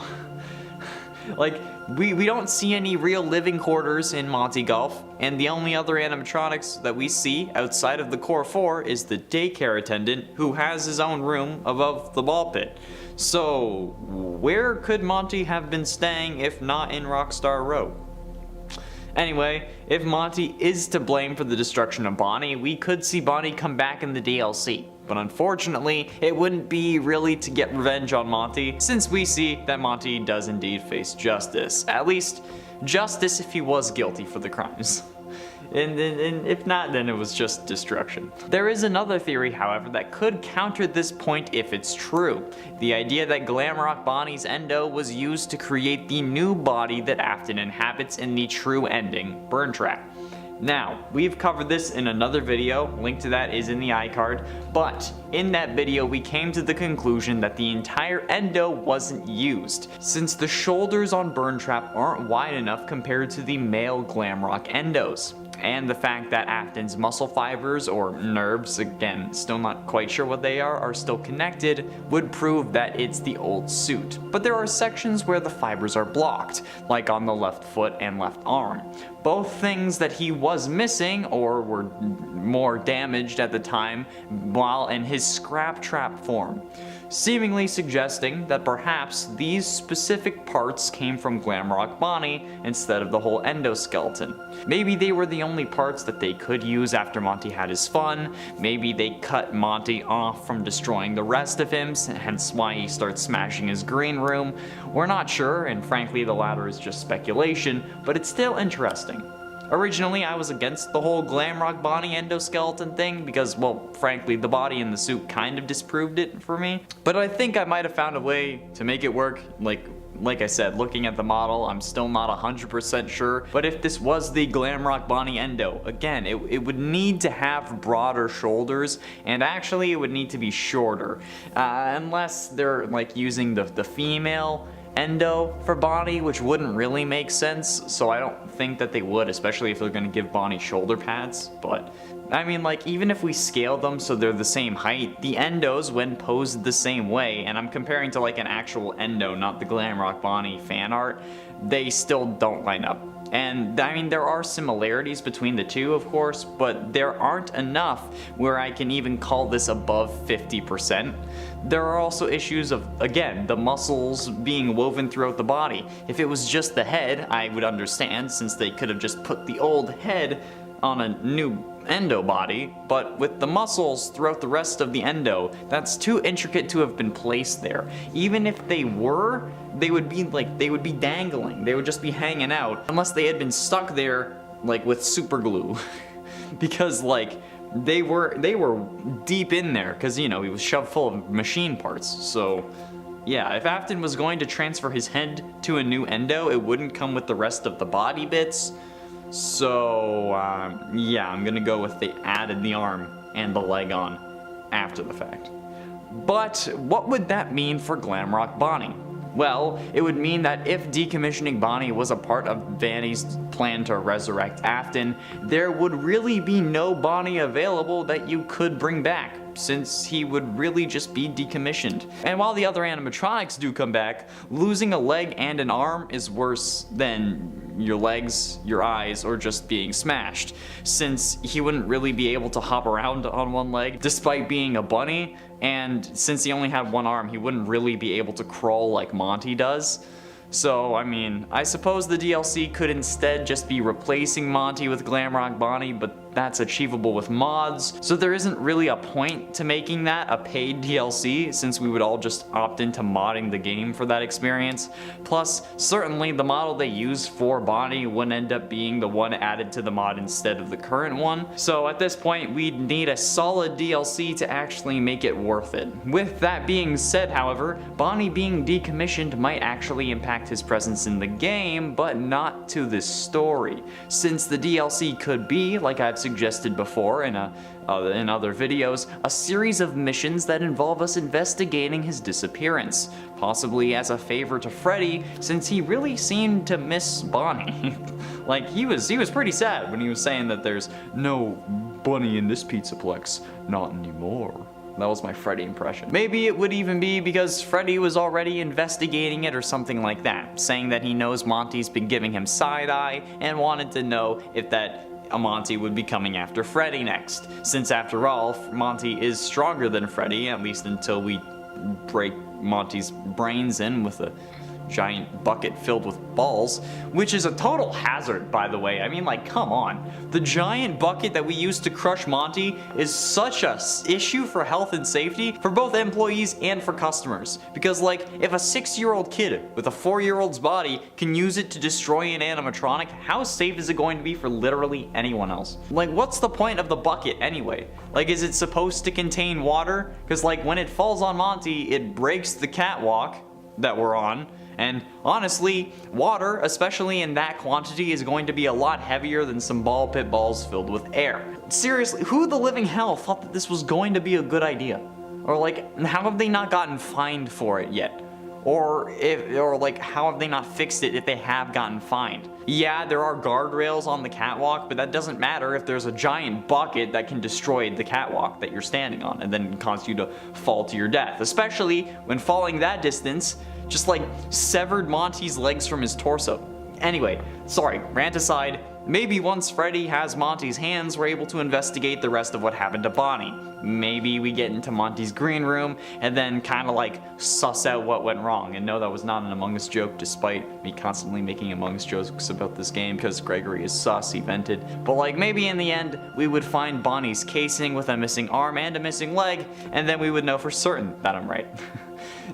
Like, we don't see any real living quarters in Monty Golf, and the only other animatronics that we see outside of the core 4 is the daycare attendant who has his own room above the ball pit. So, where could Monty have been staying if not in Rockstar Row? Anyway, if Monty is to blame for the destruction of Bonnie, we could see Bonnie come back in the DLC. But unfortunately, it wouldn't be really to get revenge on Monty, since we see that Monty does indeed face justice. At least, justice if he was guilty for the crimes. And if not, then it was just destruction. There is another theory, however, that could counter this point if it's true. The idea that Glamrock Bonnie's endo was used to create the new body that Afton inhabits in the true ending, Burn Trap. Now, we've covered this in another video, link to that is in the iCard, but in that video we came to the conclusion that the entire endo wasn't used, since the shoulders on Burn Trap aren't wide enough compared to the male Glamrock endos. and the fact that Afton's muscle fibers, or nerves, again, still not quite sure what they are still connected, would prove that it's the old suit. But there are sections where the fibers are blocked, like on the left foot and left arm. Both things that he was missing, or were more damaged at the time, while in his scrap trap form, seemingly suggesting that perhaps these specific parts came from Glamrock Bonnie instead of the whole endoskeleton. Maybe they were the only parts that they could use after Monty had his fun. Maybe they cut Monty off from destroying the rest of him, hence why he starts smashing his green room. We're not sure, and frankly the latter is just speculation, but it's still interesting. Originally, I was against the whole Glamrock Bonnie endoskeleton thing because, well, frankly, the body in the suit kind of disproved it for me. But I think I might have found a way to make it work. Like I said, looking at the model, I'm still not 100% sure. But if this was the Glamrock Bonnie endo, again, it would need to have broader shoulders, and actually it would need to be shorter. Unless they're like using the female endo for Bonnie, which wouldn't really make sense, so I don't think that they would, especially if they're gonna give Bonnie shoulder pads. But I mean, like, even if we scale them so they're the same height, the endos, when posed the same way, and I'm comparing to like an actual endo, not the Glamrock Bonnie fan art, they still don't line up. And I mean, there are similarities between the two, of course, but there aren't enough where I can even call this above 50%. There are also issues of, again, the muscles being woven throughout the body. If it was just the head, I would understand, since they could have just put the old head on a new endo body, but with the muscles throughout the rest of the endo, that's too intricate to have been placed there. Even if they were, they would be dangling. They would just be hanging out, unless they had been stuck there, like, with super glue. Because, like, they were deep in there, because, you know, he was shoved full of machine parts. So yeah, if Afton was going to transfer his head to a new endo, it wouldn't come with the rest of the body bits. So yeah, I'm gonna go with they added the arm and the leg on after the fact. But what would that mean for Glamrock Bonnie? Well, it would mean that if decommissioning Bonnie was a part of Vanny's plan to resurrect Afton, there would really be no Bonnie available that you could bring back, since he would really just be decommissioned. And while the other animatronics do come back, losing a leg and an arm is worse than your legs, your eyes, or just being smashed, since he wouldn't really be able to hop around on one leg despite being a bunny, and since he only had one arm, he wouldn't really be able to crawl like Monty does. So, I mean, I suppose the DLC could instead just be replacing Monty with Glamrock Bonnie, but that's achievable with mods, so there isn't really a point to making that a paid DLC, since we would all just opt into modding the game for that experience. Plus, certainly the model they use for Bonnie would end up being the one added to the mod instead of the current one, so at this point we'd need a solid DLC to actually make it worth it. With that being said, however, Bonnie being decommissioned might actually impact his presence in the game, but not to the story, since the DLC could be, like I've suggested before in other videos, a series of missions that involve us investigating his disappearance, possibly as a favor to Freddy, since he really seemed to miss Bonnie. Like, he was pretty sad when he was saying that there's no Bunny in this Pizzaplex, not anymore. That was my Freddy impression. Maybe it would even be because Freddy was already investigating it or something like that, saying that he knows Monty's been giving him side-eye and wanted to know if that Monty would be coming after Freddy next, since after all, Monty is stronger than Freddy, at least until we break Monty's brains in with a giant bucket filled with balls, which is a total hazard, by the way. I mean, like, come on. The giant bucket that we used to crush Monty is such a issue for health and safety for both employees and for customers, because, like, if a 6-year-old kid with a 4-year-old's body can use it to destroy an animatronic, how safe is it going to be for literally anyone else? Like, what's the point of the bucket anyway? Like, is it supposed to contain water? Because, like, when it falls on Monty, it breaks the catwalk that we're on. And honestly, water, especially in that quantity, is going to be a lot heavier than some ball pit balls filled with air. Seriously, who the living hell thought that this was going to be a good idea? Or like, how have they not gotten fined for it yet? or like how have they not fixed it if they have gotten fined? Yeah, there are guardrails on the catwalk, but that doesn't matter if there's a giant bucket that can destroy the catwalk that you're standing on and then cause you to fall to your death, especially when falling that distance just like severed Monty's legs from his torso. Anyway, sorry, rant aside, maybe once Freddy has Monty's hands, we're able to investigate the rest of what happened to Bonnie. Maybe we get into Monty's green room and then kind of like suss out what went wrong. And no, that was not an Among Us joke, despite me constantly making Among Us jokes about this game because Gregory is sus, he vented. But like maybe in the end, we would find Bonnie's casing with a missing arm and a missing leg, and then we would know for certain that I'm right.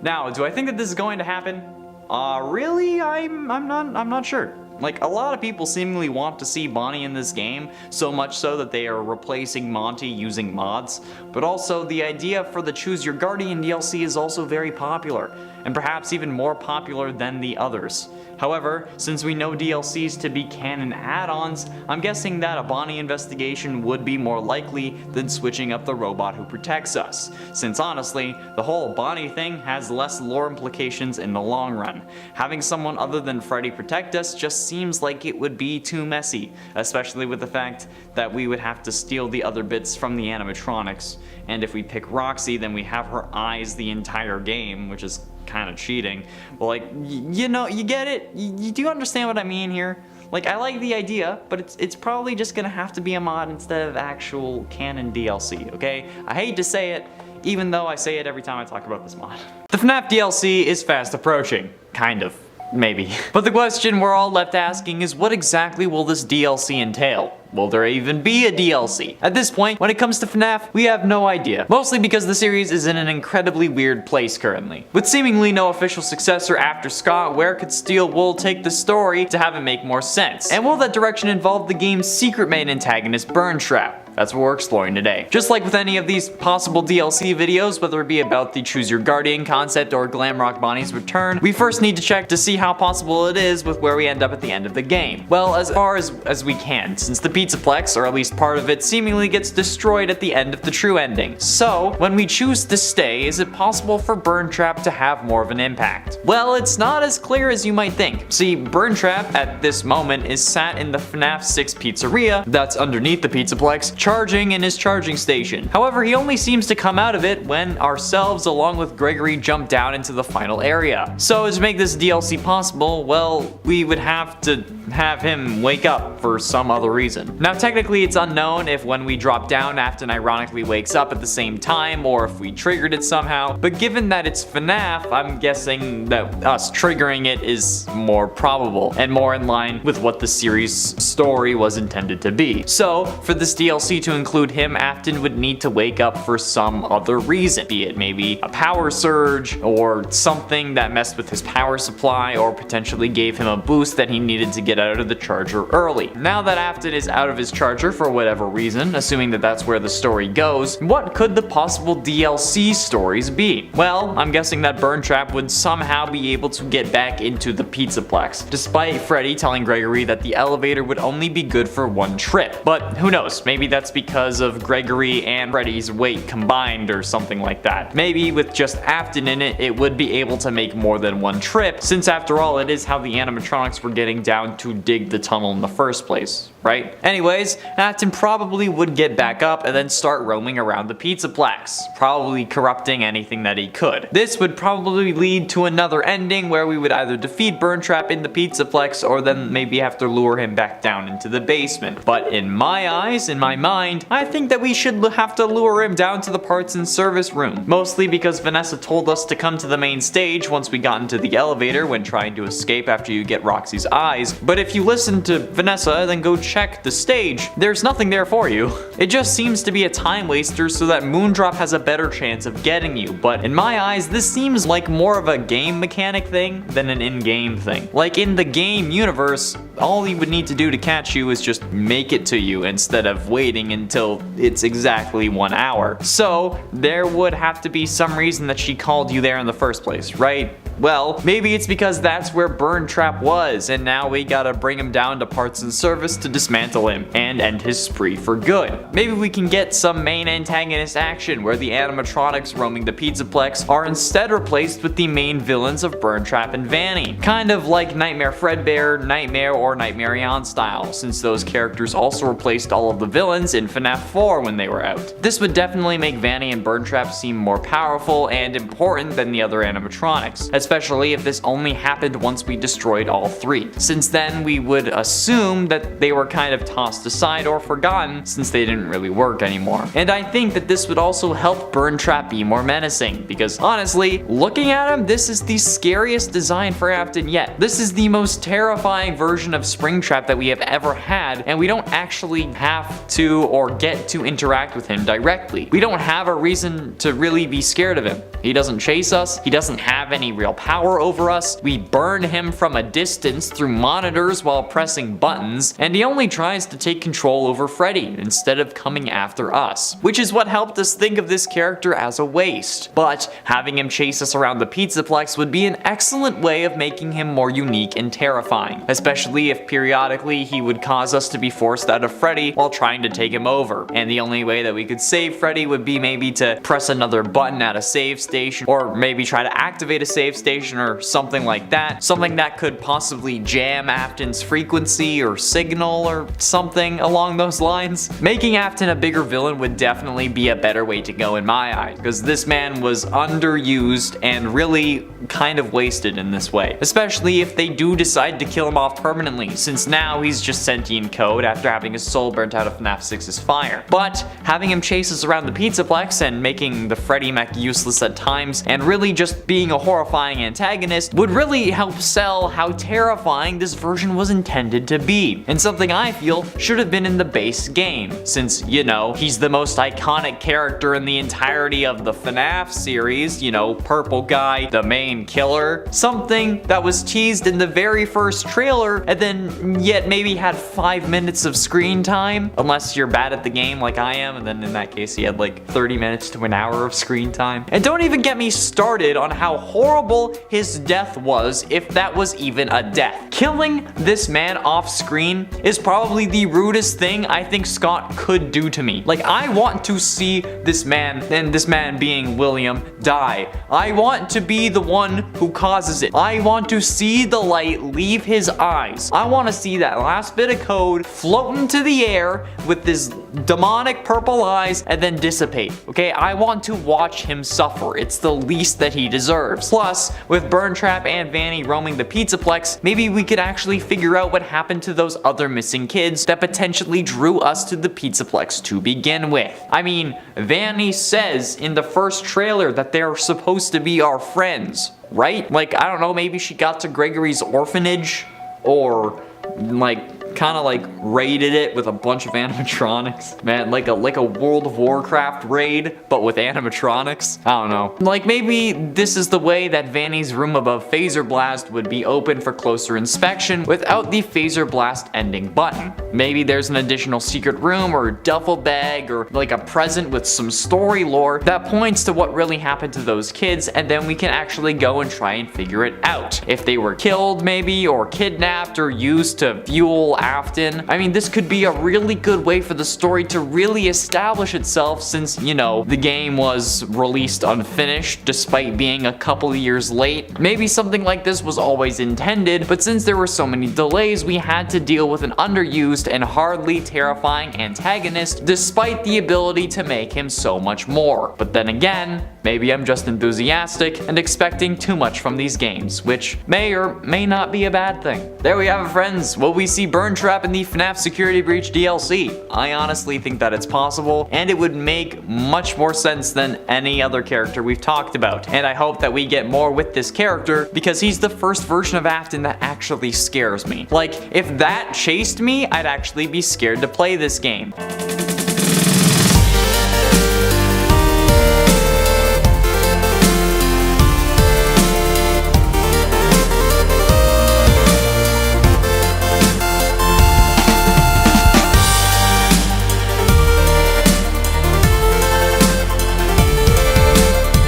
Now, do I think that this is going to happen? Really? I'm not sure. Like, a lot of people seemingly want to see Bonnie in this game, so much so that they are replacing Monty using mods, but also the idea for the Choose Your Guardian DLC is also very popular, and perhaps even more popular than the others. However, since we know DLCs to be canon add-ons, I'm guessing that a Bonnie investigation would be more likely than switching up the robot who protects us, since honestly, the whole Bonnie thing has less lore implications in the long run. Having someone other than Freddy protect us just seems like it would be too messy, especially with the fact that we would have to steal the other bits from the animatronics, and if we pick Roxy, then we have her eyes the entire game, which is kind of cheating. But like, you know, you get it? You do understand what I mean here? Like, I like the idea, but it's probably just gonna have to be a mod instead of actual canon DLC, okay? I hate to say it, even though I say it every time I talk about this mod. The FNAF DLC is fast approaching. Kind of. Maybe. But the question we're all left asking is, what exactly will this DLC entail? Will there even be a DLC? At this point, when it comes to FNAF, we have no idea. Mostly because the series is in an incredibly weird place currently. With seemingly no official successor after Scott, where could Steel Wool take the story to have it make more sense? And will that direction involve the game's secret main antagonist, Springtrap? That's what we're exploring today. Just like with any of these possible DLC videos, whether it be about the Choose Your Guardian concept or Glamrock Bonnie's return, we first need to check to see how possible it is with where we end up at the end of the game. Well, as far as we can, since the Pizzaplex, or at least part of it, seemingly gets destroyed at the end of the true ending. So, when we choose to stay, is it possible for Springtrap to have more of an impact? Well, it's not as clear as you might think. See, Springtrap at this moment is sat in the FNAF 6 pizzeria that's underneath the Pizzaplex, charging in his charging station. However, he only seems to come out of it when ourselves along with Gregory jump down into the final area. So to make this DLC possible, well, we would have to have him wake up for some other reason. Now technically it's unknown if when we drop down Afton ironically wakes up at the same time or if we triggered it somehow, but given that it's FNAF, I'm guessing that us triggering it is more probable and more in line with what the series story was intended to be. So for this DLC to include him, Afton would need to wake up for some other reason, be it maybe a power surge or something that messed with his power supply or potentially gave him a boost that he needed to get out of the charger early. Now that Afton is out of his charger for whatever reason, assuming that that's where the story goes, what could the possible DLC stories be? Well, I'm guessing that Springtrap would somehow be able to get back into the Pizzaplex, despite Freddy telling Gregory that the elevator would only be good for one trip. But who knows, maybe that's because of Gregory and Freddy's weight combined or something like that. Maybe with just Afton in it, it would be able to make more than one trip, since after all it is how the animatronics were getting down to dig the tunnel in the first place, right? Anyways, Afton probably would get back up and then start roaming around the Pizzaplex, probably corrupting anything that he could. This would probably lead to another ending where we would either defeat Springtrap in the Pizzaplex or then maybe have to lure him back down into the basement. But in my eyes, in my mind, I think that we should have to lure him down to the parts and service room. Mostly because Vanessa told us to come to the main stage once we got into the elevator when trying to escape after you get Roxy's eyes. But if you listen to Vanessa, then go check the stage. There's nothing there for you. It just seems to be a time waster so that Moondrop has a better chance of getting you. But in my eyes, this seems like more of a game mechanic thing than an in-game thing. Like in the game universe, all he would need to do to catch you is just make it to you instead of waiting until it's exactly 1 hour. So there would have to be some reason that she called you there in the first place, right? Well, maybe it's because that's where Springtrap was, and now we gotta bring him down to parts and service to dismantle him and end his spree for good. Maybe we can get some main antagonist action where the animatronics roaming the Pizzaplex are instead replaced with the main villains of Springtrap and Vanny. Kind of like Nightmare Fredbear, Nightmare, or Nightmarion style, since those characters also replaced all of the villains in FNAF 4 when they were out. This would definitely make Vanny and Springtrap seem more powerful and important than the other animatronics, especially if this only happened once we destroyed all three, since then we would assume that they were kind of tossed aside or forgotten since they didn't really work anymore. And I think that this would also help Springtrap be more menacing, because honestly, looking at him, this is the scariest design for Afton yet. This is the most terrifying version of Springtrap that we have ever had, and we don't actually have to or get to interact with him directly. We don't have a reason to really be scared of him. He doesn't chase us, he doesn't have any real power over us, we burn him from a distance through monitors while pressing buttons, and he only tries to take control over Freddy instead of coming after us, which is what helped us think of this character as a waste. But having him chase us around the Pizzaplex would be an excellent way of making him more unique and terrifying, especially if periodically he would cause us to be forced out of Freddy while trying to take him over, and the only way that we could save Freddy would be maybe to press another button at a save station, or maybe try to activate a save station or something like that, something that could possibly jam Afton's frequency or signal or something along those lines. Making Afton a bigger villain would definitely be a better way to go in my eyes, because this man was underused and really kind of wasted in this way, especially if they do decide to kill him off permanently, since now he's just sentient code after having his soul burnt out of FNAF 6's fire. But having him chase us around the Pizzaplex and making the Freddy mech useless at times and really just being a horrifying antagonist would really help sell how terrifying this version was intended to be, and something I feel should have been in the base game, since, you know, he's the most iconic character in the entirety of the FNAF series, you know, purple guy, the main killer, something that was teased in the very first trailer and then yet maybe had 5 minutes of screen time, unless you're bad at the game like I am, and then in that case he had like 30 minutes to an hour of screen time. And don't even get me started on how horrible his death was, if that was even a death. Killing this man off screen is probably the rudest thing I think Scott could do to me. Like, I want to see this man, and this man being William, die. I want to be the one who causes it. I want to see the light leave his eyes. I want to see that last bit of code float into the air with his demonic purple eyes and then dissipate. Okay, I want to watch him suffer. It's the least that he deserves. Plus, with Springtrap and Vanny roaming the Pizzaplex, maybe we could actually figure out what happened to those other missing kids that potentially drew us to the Pizzaplex to begin with. I mean, Vanny says in the first trailer that they're supposed to be our friends, right? Like, I don't know, maybe she got to Gregory's orphanage, or like kind of like raided it with a bunch of animatronics. Man, like a World of Warcraft raid, but with animatronics. I don't know. Like, maybe this is the way that Vanny's room above Phaser Blast would be open for closer inspection without the Phaser Blast ending button. Maybe there's an additional secret room or duffel bag or like a present with some story lore that points to what really happened to those kids, and then we can actually go and try and figure it out. If they were killed maybe, or kidnapped, or used to fuel Afton. I mean, this could be a really good way for the story to really establish itself, since, you know, the game was released unfinished despite being a couple years late. Maybe something like this was always intended, but since there were so many delays, we had to deal with an underused and hardly terrifying antagonist despite the ability to make him so much more. But then again, maybe I'm just enthusiastic and expecting too much from these games, which may or may not be a bad thing. There we have it, friends. Will we see Springtrap in the FNAF Security Breach DLC? I honestly think that it's possible, and it would make much more sense than any other character we've talked about. And I hope that we get more with this character, because he's the first version of Afton that actually scares me. Like, if that chased me, I'd actually be scared to play this game.